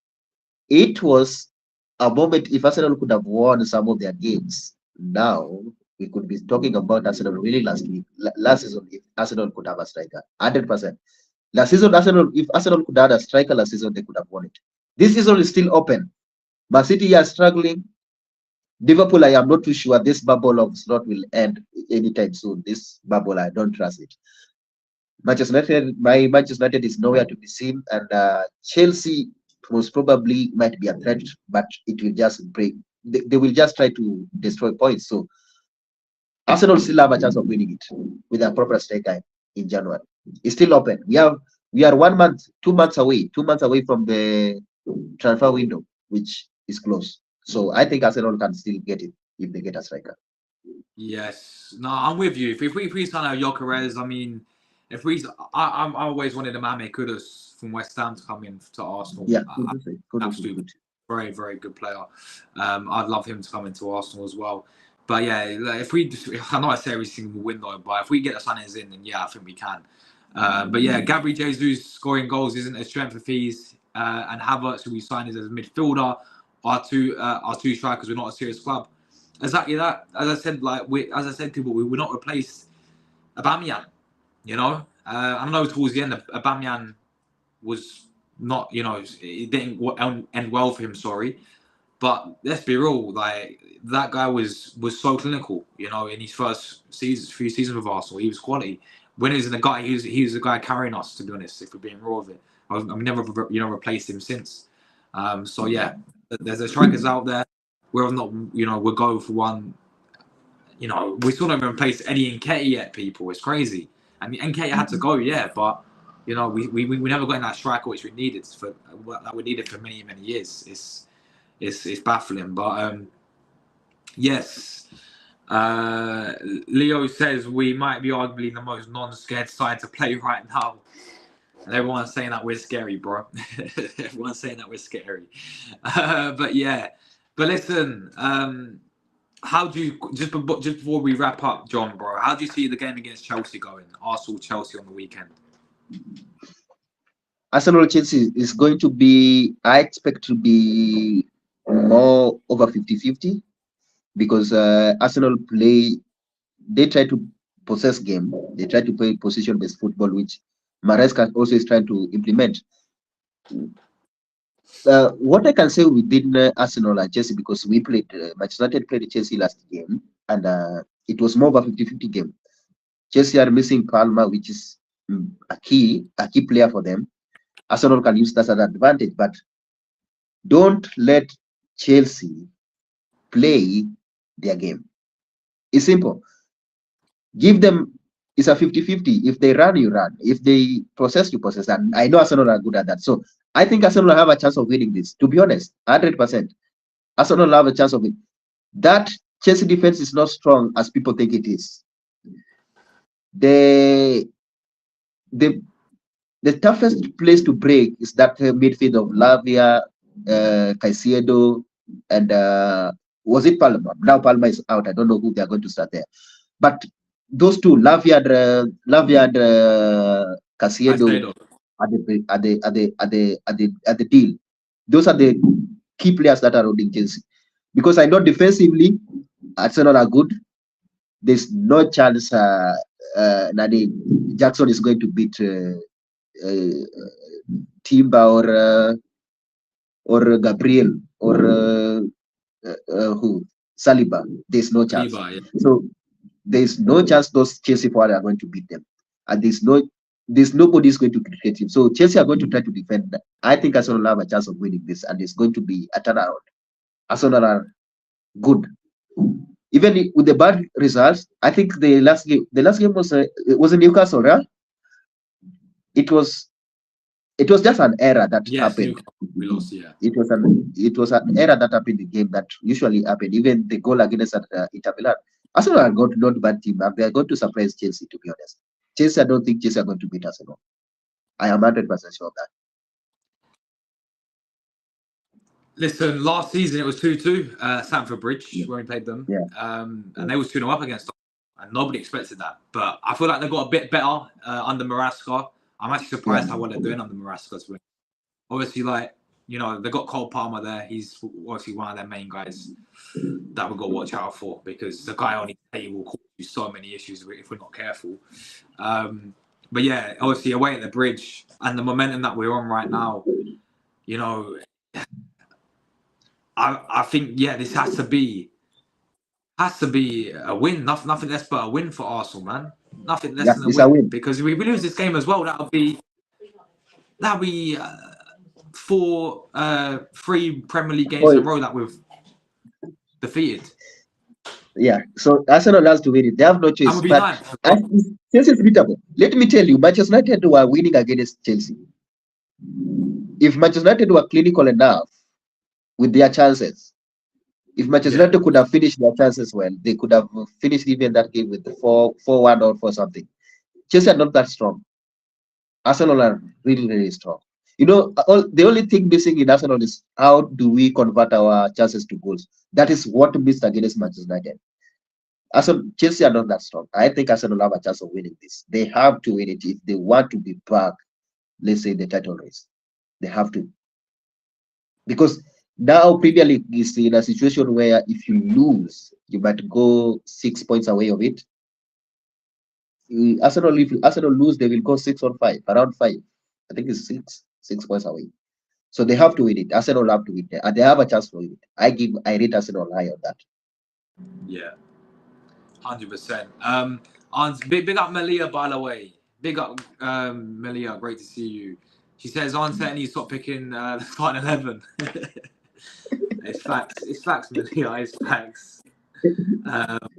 it was a moment if Arsenal could have won some of their games. Now we could be talking about Arsenal winning last season if Arsenal could have a striker, 100%. Last season, if Arsenal could have a striker last season, they could have won it. This season is still open. Man City are struggling. Liverpool, I am not too sure this bubble of slot will end anytime soon. This bubble, I don't trust it. Manchester United is nowhere to be seen, and Chelsea most probably might be a threat, but it will just break. They will just try to destroy points. So Arsenal still have a chance of winning it with a proper striker in January. It's still open. We are 1 month, 2 months away, 2 months away from the transfer window, which is close. So I think Arsenal can still get it if they get a striker. Yes. No, I'm with you. If we sign out Gyökeres, I mean, I always wanted Mame Kudus from West Ham to come in to Arsenal. Yeah, good. Absolutely, very very good player. I'd love him to come into Arsenal as well. But yeah, like, I know I say every single window, but if we get the signings in, then yeah, I think we can. But yeah, Gabriel Jesus scoring goals isn't a strength of his, and Havertz, who we signed as a midfielder, are two strikers. We're not a serious club. Exactly that. As I said, people, we will not replace Aubameyang. You know, I know towards the end, Aubameyang was not, it didn't end well for him. Sorry, but let's be real. Like that guy was so clinical. In his first few seasons with Arsenal, he was quality. When he was in the guy, he was the guy carrying us. To be honest, if we're being real with it, I've never replaced him since. So yeah, there's strikers out there. Whether or not we'll go for one. We still not even replaced Eddie Nketiah yet. People, it's crazy. I mean, Nketiah had to go, yeah, but we never got in that striker which we needed for many many years. It's baffling, but yes. Leo says we might be arguably the most non-scared side to play right now. And everyone's saying that we're scary, bro. Everyone's saying that we're scary. But yeah. But listen, how do you just before we wrap up, John, bro? How do you see the game against Chelsea going? Arsenal Chelsea on the weekend. Arsenal Chelsea is going to be, I expect to be more over 50-50 because Arsenal they try to possess game. They try to play position-based football, which Maresca also is trying to implement. What I can say within Arsenal and Chelsea, because we played, Manchester United played Chelsea last game, and it was more of a 50-50 game. Chelsea are missing Palmer, which is a key player for them. Arsenal can use that as an advantage, but don't let Chelsea play their game. It's simple. Give them, it's a 50-50. If they run, you run. If they process, you process. And I know Arsenal are good at that. So I think Arsenal have a chance of winning this. To be honest, 100%. Arsenal have a chance of it. That Chelsea defense is not strong as people think it is. The toughest place to break is that midfield of Lavia, Caicedo, and was it Palma? Now Palma is out. I don't know who they are going to start there. But those two, Lavia and Caicedo, are the deal. Those are the key players that are holding Chelsea. Because I know defensively, Arsenal are good. There's no chance Nani Jackson is going to beat Timber or Gabriel or who Saliba. There's no chance. Saliba, yeah. So there's no chance those Chelsea forward are going to beat them, and there's nobody is going to cricket him. So Chelsea are going to try to defend that. I think Arsenal have a chance of winning this, and it's going to be a turnaround. Arsenal are good. Even with the bad results, I think the last game was in Newcastle, right? It was just an error that happened. We lost, yeah. It was an error that happened in the game that usually happened. Even the goal against Inter Milan. Arsenal are not bad team. They are going to surprise Chelsea, to be honest. Chelsea, I don't think Chelsea are going to beat Arsenal. I am 100% sure of that. Listen, last season it was 2-2, Stamford Bridge, when we played them. Yeah. And they was 2-0 up against them. And nobody expected that. But I feel like they got a bit better under Maresca. I'm actually surprised how well they're doing under Maresca. Obviously, they got Cole Palmer there. He's obviously one of their main guys that we've got to watch out for, because the guy on his day will cause you so many issues if we're not careful. But yeah, obviously away at the Bridge and the momentum that we're on right now, I think, this has to be a win. Nothing less but a win for Arsenal, man. Nothing less than a win. Because if we lose this game as well, that'll be 3 Premier League games in a row that we've defeated. Yeah, so Arsenal has to win it. They have no choice. But Chelsea is beatable. Let me tell you, Manchester United were winning against Chelsea. If Manchester United were clinical enough with their chances, if Manchester United could have finished their chances well, they could have finished even that game with 4-1 or 4 something. Chelsea are not that strong. Arsenal are really, really strong. The only thing missing in Arsenal is how do we convert our chances to goals? That is what missed against Manchester United. Chelsea are not that strong. I think Arsenal have a chance of winning this. They have to win it if they want to be back, let's say, the title race. They have to. Because now Premier League is in a situation where if you lose, you might go 6 points away of it. If Arsenal lose, they will go 6 or 5, around 5. I think it's 6 points away. So they have to win it. Arsenal have to win it, and they have a chance to win it. I rate Arsenal high on that. Yeah, 100%. Big up Melia, by the way. Big up Melia. Great to see you. She says, "Arteta needs to stop picking the starting 11." It's facts. It's facts, Melia. It's facts.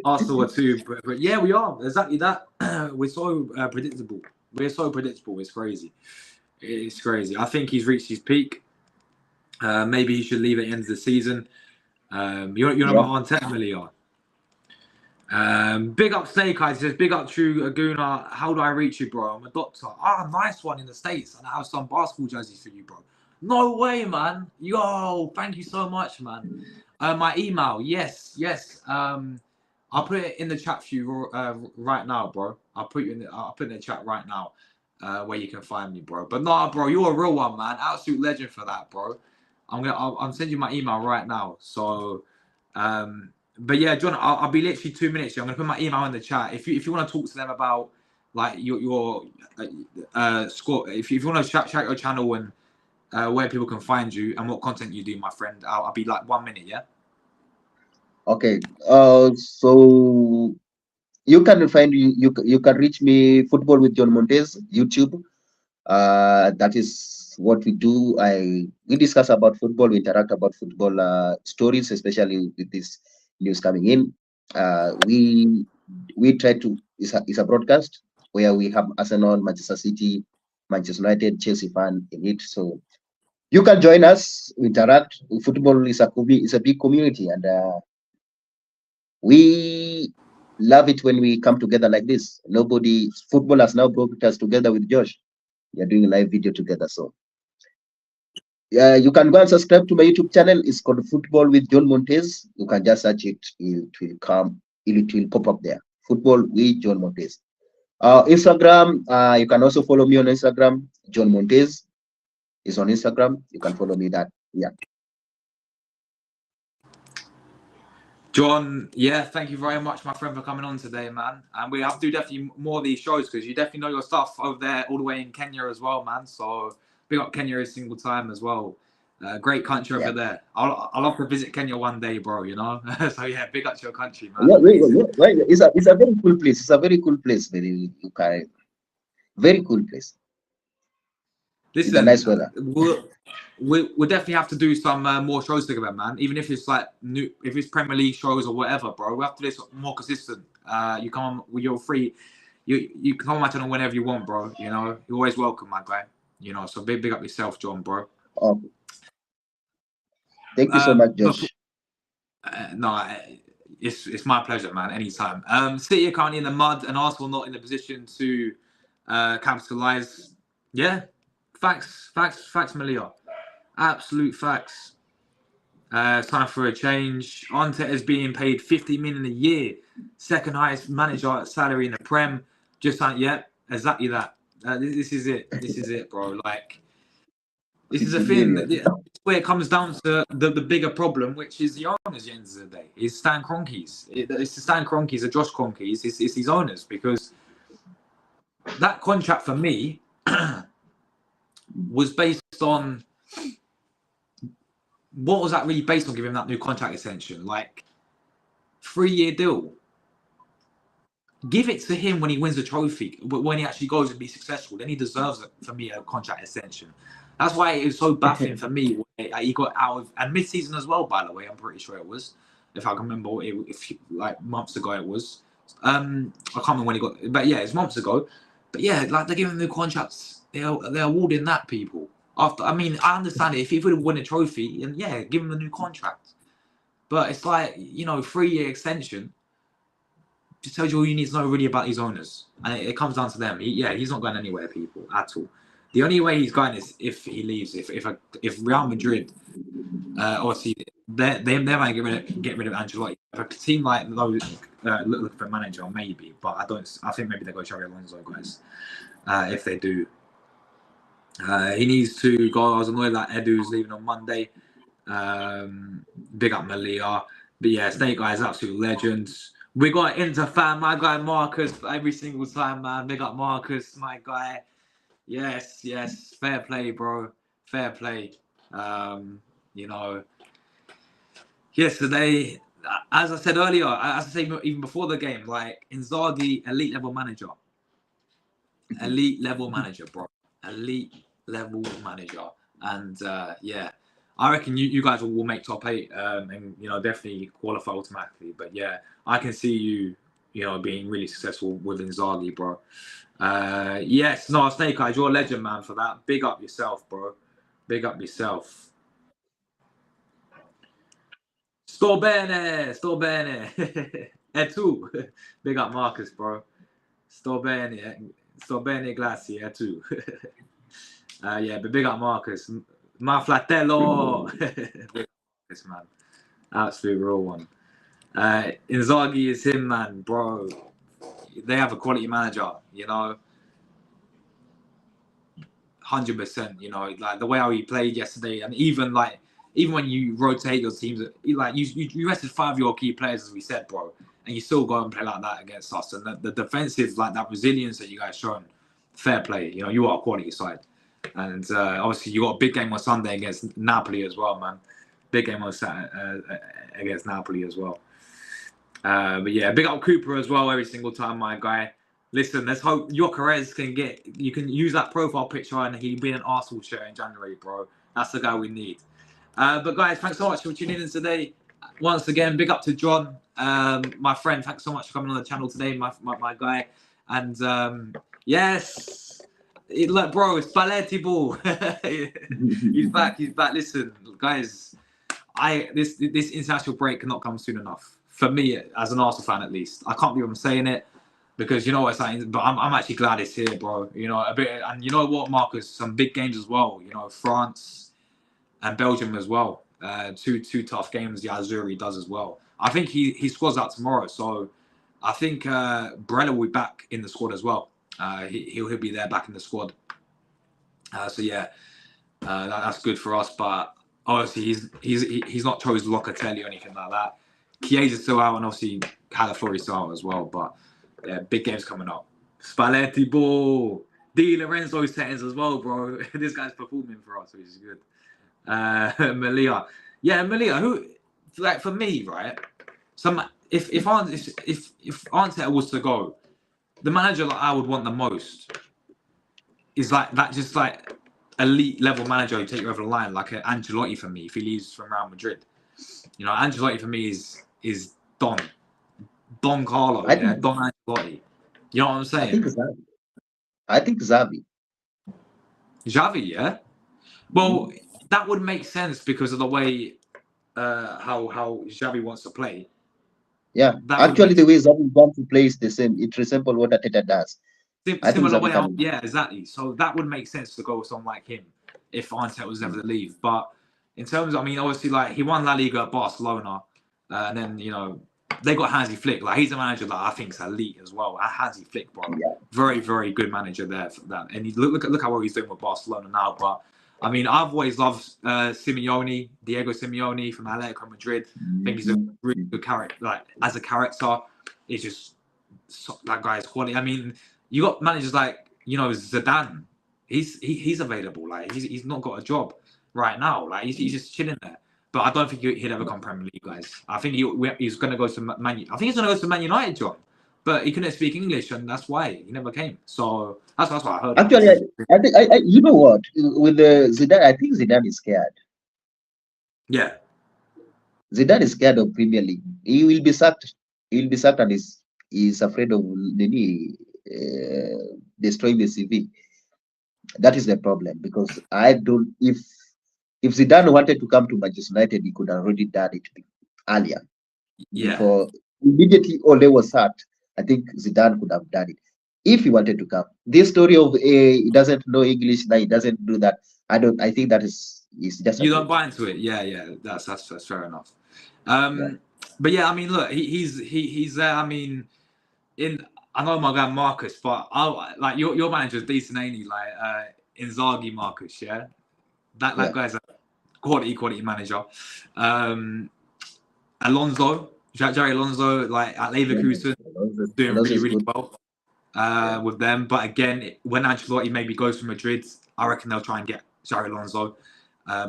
Arsenal are too, but yeah, we are exactly that. We're so predictable. It's crazy. It's crazy. I think he's reached his peak. Maybe he should leave at the end of the season. You're about Arteta, Melia. Big up Snake Eyes. He says, "Big up True Aguna. How do I reach you, bro? I'm a doctor." Nice one in the States, and I have some basketball jerseys for you, bro. No way, man. Yo, thank you so much, man. My email, yes. I'll put it in the chat for you right now, bro. I'll put it in the chat right now, where you can find me, bro. But nah, bro, you're a real one, man. Absolute legend for that, bro. I'm sending you my email right now. So, but yeah, John, I'll be literally 2 minutes here. I'm gonna put my email in the chat. If you want to talk to them about like your score, if you want to shout your channel and where people can find you and what content you do, my friend, I'll be like 1 minute, yeah. Okay. So you can find you can reach me Football with John Montez YouTube. That is what we do. We discuss about football, we interact about football stories, especially with this news coming in. We try to it's a broadcast where we have Arsenal, Manchester City, Manchester United, Chelsea fan in it. So you can join us, interact. Football is a big community, and we love it when we come together like this. Football has now brought us together with Josh. We are doing a live video together. So you can go and subscribe to my YouTube channel. It's called Football with John Montez. You can just search it. It will come. It will pop up there. Football with John Montez. Instagram. You can also follow me on Instagram. John Montez is on Instagram. You can follow me that. Yeah. John, yeah, thank you very much, my friend, for coming on today, man. And we have to do definitely more of these shows because you definitely know your stuff over there, all the way in Kenya as well, man. So big up Kenya every single time as well. Great country over there. I'll love to visit Kenya one day, bro. You know. So yeah, big up to your country, man. Yeah, it's a very cool place. It's a very cool place. Very cool place. Listen, it's a nice weather. We'll definitely have to do some more shows together, man. Even if it's like if it's Premier League shows or whatever, bro. We have to do this more consistent. You come on, you're free. You can come on my channel whenever you want, bro. You know, you're always welcome, my guy. You know, so big up yourself, John, bro. Okay. Thank you so much, Josh. No, it's my pleasure, man. Anytime. City are currently in the mud, and Arsenal not in the position to capitalize. Yeah, facts, Malia. Absolute facts. It's time for a change. Arteta is being paid 50 million a year, second highest manager salary in the Prem. Just like, yeah, exactly that. This is it. This is it, bro. Like, this is a thing. Where it comes down to the bigger problem, which is the owners at the end of the day. It's Stan Kroenke's. It's the Stan Kroenke's, the Josh Kroenke's. It's his owners, because that contract for me was based on, what was that really based on, giving him that new contract extension? Like, 3-year deal. Give it to him when he wins the trophy, when he actually goes and be successful. Then he deserves, for me, a contract extension. That's why it was so baffling for me. He got out of, and mid-season as well, by the way. I'm pretty sure it was, if I can remember, like months ago it was. I can't remember when he got, but yeah, it's months ago. But yeah, like, they're giving him new contracts. They're awarding that, people. After, I mean, I understand it. If he would have won a trophy, and yeah, give him a new contract. But it's like, 3-year extension just tells you all you need to know really about his owners, and it comes down to them. He's not going anywhere, people, at all. The only way he's going is if he leaves. If Real Madrid, obviously, they might get rid of Ancelotti. If a team like those look for a manager, maybe, but I don't. I think maybe they go Xabi Alonso, guys. If they do, he needs to go. I was annoyed that Edu's leaving on Monday. Big up Malia, but yeah, Snake Guy is absolute legends. We got Inter fan, my guy Marcus, every single time, man. Big up Marcus, my guy. Yes, fair play, bro. Fair play. Yesterday, as I said earlier, as I say even before the game, like, Inzaghi, elite level manager, bro. Elite level manager, and yeah. I reckon you guys will make top 8, and definitely qualify automatically. But yeah, I can see you being really successful with Inzaghi, bro. Yes, no, Snake Eyes, you're a legend, man, for that. Big up yourself, bro. Big up yourself. Sto bene. E tu? Big up Marcus, bro. Sto bene, grazie, e tu. Yeah, but big up Marcus. My fratello. Big up Marcus, man. Absolute real one. Inzaghi is him, man, bro. They have a quality manager, 100%. Like the way how he played yesterday, and even when you rotate your teams, like you rested 5 of your key players, as we said, bro, and you still go and play like that against us. And the defensive, like that resilience that you guys shown, fair play. You are a quality side, and obviously you got a big game on Sunday against Napoli as well, man. Big game on Saturday against Napoli as well. But yeah, big up Cooper as well every single time, my guy. Listen, let's hope Gyökeres you can use that profile picture and he'll be an Arsenal shirt in January, bro. That's the guy we need. But guys, thanks so much for tuning in today. Once again, big up to John, my friend. Thanks so much for coming on the channel today, my guy. And yes, look, bro, it's Spalletti ball. He's back. Listen, guys, this international break cannot come soon enough. For me, as an Arsenal fan, at least, I can't believe I'm saying it because you know what I'm saying. But I'm actually glad it's here, bro. A bit, and you know what, Marcus, some big games as well. France and Belgium as well. Two tough games. The Azuri does as well. I think he squads out tomorrow, so I think Barella will be back in the squad as well. He'll be there back in the squad. So yeah, that's good for us. But obviously he's not chose Locatelli or anything like that. Chiesa's still out, and obviously Calafiori's still out as well. But yeah, big games coming up. Spalletti ball. Di Lorenzo's settings as well, bro. This guy's performing for us, which is good. Malia. Yeah, Malia, who, like, for me, right? If Arteta was to go, the manager that I would want the most is like that, just like elite level manager who take you over the line, like Ancelotti for me, if he leaves from Real Madrid. Ancelotti for me is Don Carlo, Don Ancelotti. You know what I'm saying? I think Xavi. Xavi, yeah. Well, that would make sense because of the way how Xavi wants to play. Yeah, actually, the way Xavi wants to play is the same. It resembles what Arteta does. Similar way, yeah, exactly. So that would make sense to go with someone like him if Arteta was ever to leave. But in terms of, obviously, like, he won La Liga at Barcelona, and then, they got Hansi Flick. Like, he's a manager that I think is elite as well. Hansi Flick, bro. Yeah. Very, very good manager there for that. And look how well he's doing with Barcelona now. But, I've always loved Simeone, Diego Simeone from Atletico Madrid. I think he's a really good character. Like, as a character, it's just, that guy's quality. You got managers like, Zidane. He's available. Like, he's not got a job right now. Like, he's just chilling there. But I don't think he'd ever come Premier League, guys. I think he's going to go to Man. I think he's going to go to Man United, John. But he couldn't speak English, and that's why he never came. So that's what I heard. Actually, I think you know what, with the Zidane, I think Zidane is scared. Yeah, Zidane is scared of Premier League. He will be sacked. He will be sacked, and he's afraid of destroying the CV. That is the problem, because I don't. If Zidane wanted to come to Manchester United, he could have already done it earlier. Yeah. Before immediately Ole was sacked, I think Zidane could have done it if he wanted to come. This story of he doesn't know English, that he doesn't do that. I think that is just. You don't buy into it. Yeah. That's fair enough. But yeah, look, he's there. I know my guy Marcus, but like your manager's decent, ain't he? Like Inzaghi Marcus, yeah. That guy's a quality manager. Alonso, Jerry Alonso, like at Leverkusen, doing really well with them. But again, when Ancelotti maybe goes to Madrid, I reckon they'll try and get Jerry Alonso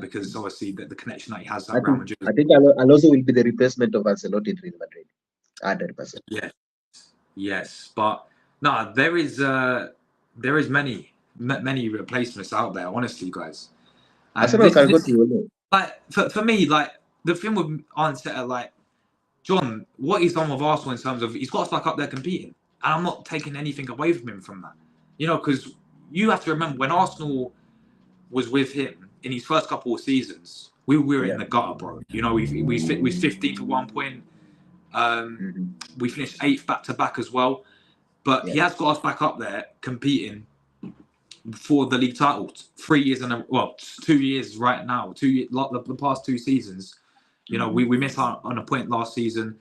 because obviously the connection that he has at Real Madrid. I think Alonso will be the replacement of Ancelotti in Real Madrid, 100%. Yes, but no, there is many replacements out there. Honestly, guys. Like for me, like the thing with Arteta, like John, what he's done with Arsenal in terms of he's got us back up there competing, and I'm not taking anything away from him from that. Because you have to remember when Arsenal was with him in his first couple of seasons, we were in the gutter, bro. We was 15th at one point. We finished 8th back to back as well, but he has got us back up there competing for the league title 3 years 2 years right now. The past 2 seasons, You know, we missed out on a point last season.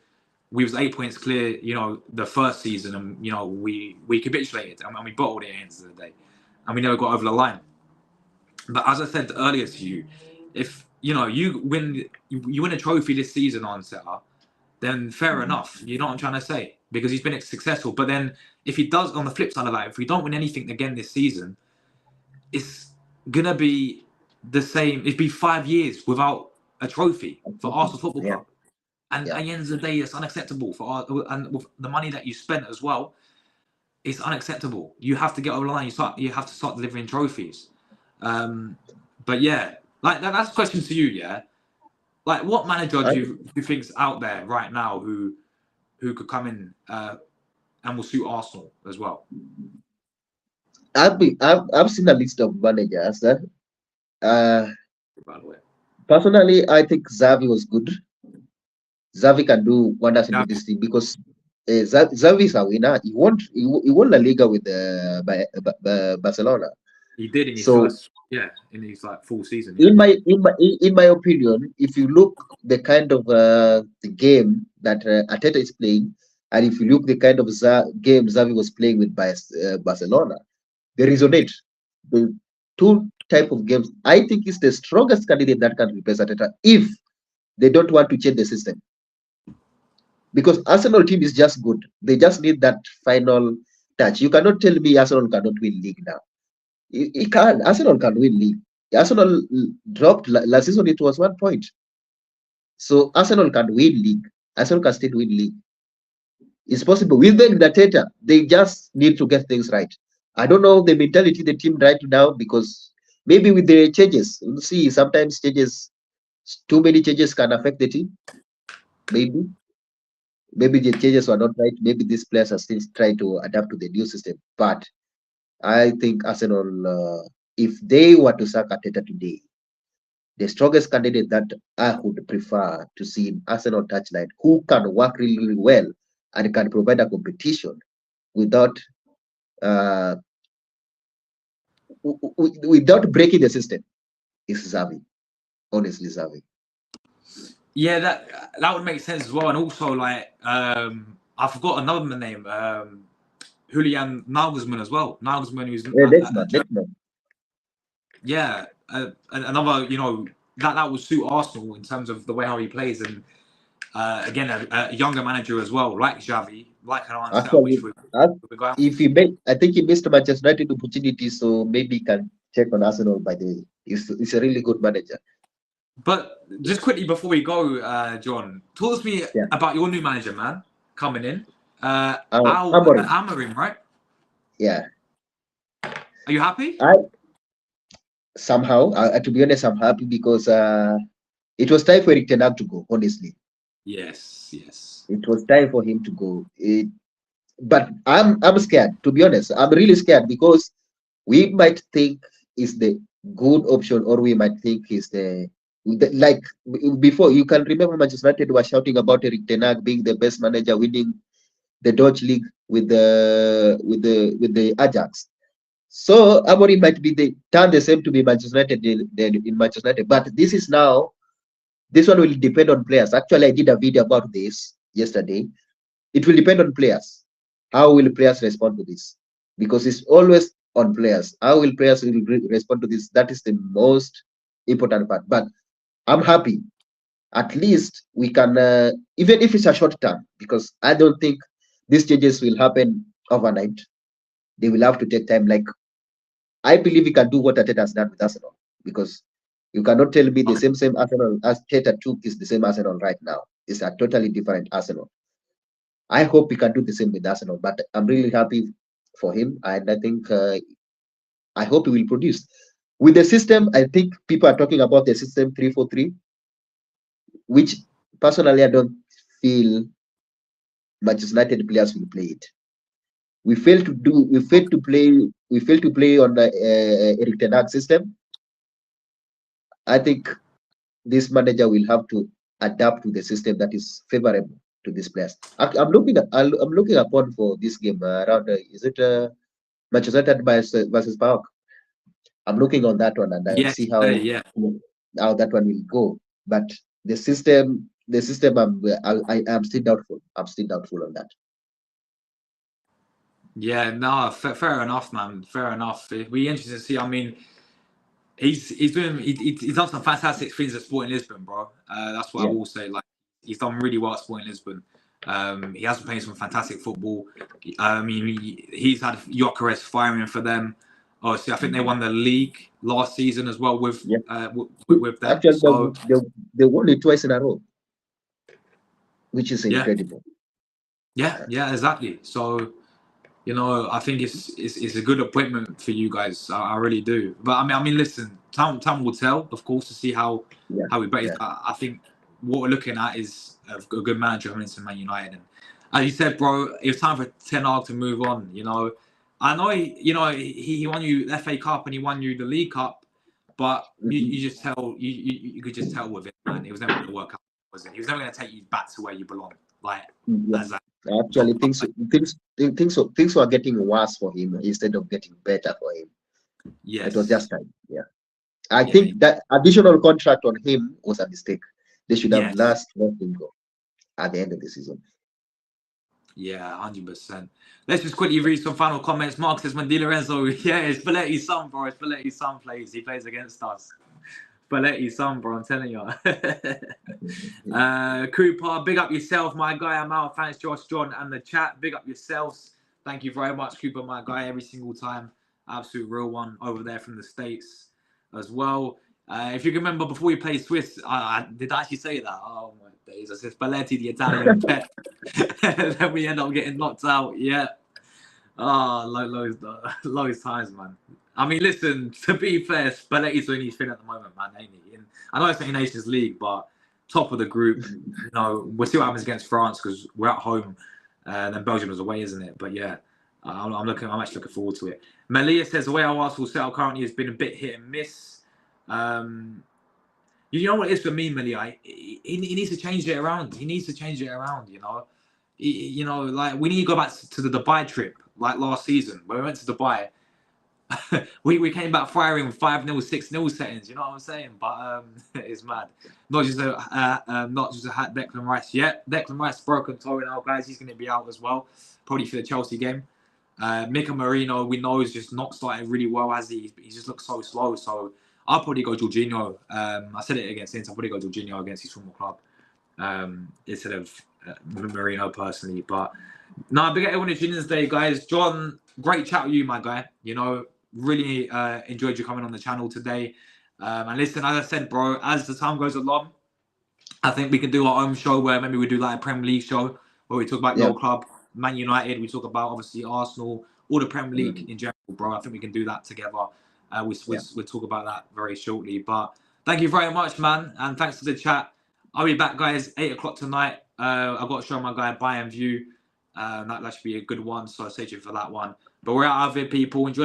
We was 8 points clear, you know, the first season, and you know we capitulated and we bottled it at the end of the day, and we never got over the line. But as I said earlier to you, if you know you win a trophy this season, Arteta, then fair enough. You know what I'm trying to say, because he's been successful. But then if he does, on the flip side of that, if we don't win anything again this season, it's gonna be the same. It'd be 5 years without a trophy for Arsenal Football Yeah. Club. And Yeah. at the end of the day, it's unacceptable for our, and with the money that you spent as well, it's unacceptable. You have to get over the line. You have to start delivering trophies. But yeah, like that's a question to you. Yeah, like what manager I, do you think's out there right now who could come in and will suit Arsenal as well? I've seen a list of managers. Uh, By the way, Personally, I think Xavi was good. Xavi can do wonders into yeah, this team because Xavi is a winner. He won La Liga with Barcelona. he did in his So first, yeah, in his like full season. Yeah, in my opinion, if you look the kind of the game that Arteta is playing, and if you look the kind of game Xavi was playing with Barcelona, they resonate. The two type of games, I think, is the strongest candidate that can replace Arteta if they don't want to change the system. Because Arsenal team is just good. They just need that final touch. You cannot tell me Arsenal cannot win league now. It can. Arsenal can win league. Arsenal dropped last season. It was 1 point. So Arsenal can win league. Arsenal can still win league. It's possible. With the Arteta, they just need to get things right. I don't know the mentality of the team right now because maybe with the changes, we'll see. Sometimes changes, too many changes can affect the team. Maybe the changes were not right. Maybe these players are still trying to adapt to the new system. But I think Arsenal, if they were to sack Arteta today, the strongest candidate that I would prefer to see in Arsenal touchline, who can work really, really well and can provide a competition without uh, without breaking the system, is Xavi. Honestly, Xavi. yeah, that would make sense as well. And also, like, I forgot another name. Julian Nagelsmann as well. Nagelsmann, who's Yeah, that's not. yeah, another, you know, that would suit Arsenal in terms of the way how he plays, and again, a younger manager as well, like Xavi, like an answer, Actually, which we going. if he made, I think he missed Manchester United opportunity, so maybe he can check on Arsenal by the way. He's a really good manager. But just quickly before we go, John, talk to me Yeah. about your new manager, man, coming in. Amorim. Amorim, right? Yeah. Are you happy? I somehow, to be honest, I'm happy because it was time for Eric Ten Hag to go. Honestly, Yes. it was time for him to go. But I'm scared. To be honest, I'm really scared because we might think is the good option, or we might think is like before. You can remember Manchester United were shouting about Eric Ten Hag being the best manager, winning the Dutch league with the Ajax. So Amorim might be turn the same to be Manchester United in Manchester United. But this one will depend on players. Actually, I did a video about this yesterday. It will depend on players. How will players respond to this? Because it's always on players. How will players respond to this? That is the most important part. But I'm happy. At least we can, even if it's a short term, because I don't think these changes will happen overnight. They will have to take time. Like, I believe we can do what Arteta has done with Arsenal, because you cannot tell me the Okay. same Arsenal as Arteta took is the same Arsenal right now. It's a totally different Arsenal. I hope we can do the same with Arsenal, but I'm really happy for him, and I think I hope he will produce. With the system, I think people are talking about the system 3-4-3, which personally I don't feel Manchester United players will play it. We failed to do. We failed to play. We failed to play on the Eric Ten Hag system. I think this manager will have to adapt to the system that is favorable to these players. I'm looking upon for this game around. Is it Manchester United versus PAOK? I'm looking on that one, and I will Yes, see yeah. how that one will go. But The system. I'm still doubtful. I'm still doubtful on that. Yeah, no, fair enough, man. Fair enough. It'd be interesting to see. I mean, he's done some fantastic things at Sporting Lisbon, bro. That's what I Yeah. will say. Like, he's done really well at Sporting Lisbon. He has been playing some fantastic football. I mean, he's had Gyökeres firing for them. Obviously, I think they won the league last season as well with Yeah. with them. Actually, So they won it twice in a row, which is yeah, incredible. yeah, exactly. So I think it's a good appointment for you guys. I really do. But I mean, listen, time will tell, of course, to see how Yeah. we bet. Yeah. I think what we're looking at is a good manager coming into Man United. And as you said, bro, it's time for Ten Hag to move on. I know he won you the FA Cup and he won you the League Cup, but Mhm. you just tell you could just tell with it, man. It was never going to work out, was it? He was never going to take you back to where you belong, like Yeah. as a Actually, top. things were getting worse for him instead of getting better for him. It was Yes, just time. Yeah. I yeah, think that additional contract on him was a mistake. They should have yes. let him go at the end of the season. Yeah, 100%. Let's just quickly read some final comments. Mark says, when Di Lorenzo, yeah, it's Spalletti's son, bro. It's Spalletti's son plays. He plays against us. Spalletti's son, bro. I'm telling you. Cooper, big up yourself, my guy. I'm out. Thanks, Josh, John, and the chat. Big up yourselves. Thank you very much, Cooper, my guy, every single time. Absolute real one over there from the States as well. If you can remember, before we played Swiss, did I actually say that? Oh, my days. I said Spalletti, the Italian pet. Then we end up getting knocked out. Yeah. Loads times, man. I mean, listen, to be fair, Spalletti's doing his thing at the moment, man, ain't he? And I know it's not Nations League, but top of the group. We'll see what happens against France because we're at home. And then Belgium is away, isn't it? But yeah, I'm actually looking forward to it. Malia says the way our Arsenal setup currently has been a bit hit and miss. You know what it is for me, Malia? He needs to change it around. He needs to change it around. Like we need to go back to the Dubai trip, like last season when we went to Dubai. we came back firing 5-0, 6-0 settings. You know what I'm saying? But it's mad. Not just a hat Declan Rice yet. Declan Rice broken toe now, guys. He's going to be out as well, probably for the Chelsea game. Mikel Marino, we know, is just not starting really well, has he? He just looks so slow. So I'll probably go Jorginho. I said it against Inter. I'll probably go Jorginho against his former club instead of Marino personally. But no, big up everyone at Juniors Day, guys. John, great chat with you, my guy. Really enjoyed you coming on the channel today. And listen, as I said, bro, as the time goes along, I think we can do our own show where maybe we do like a Premier League show where we talk about Yeah. your club, Man United. We talk about obviously Arsenal, all the Premier League Mhm. in general, bro. I think we can do that together. We'll Yeah. talk about that very shortly. But thank you very much, man, and thanks for the chat. I'll be back, guys, 8 o'clock tonight. I've got to show my guy Buy and View. That should be a good one, so stay tuned for that one. But we're out of here, people. Enjoy.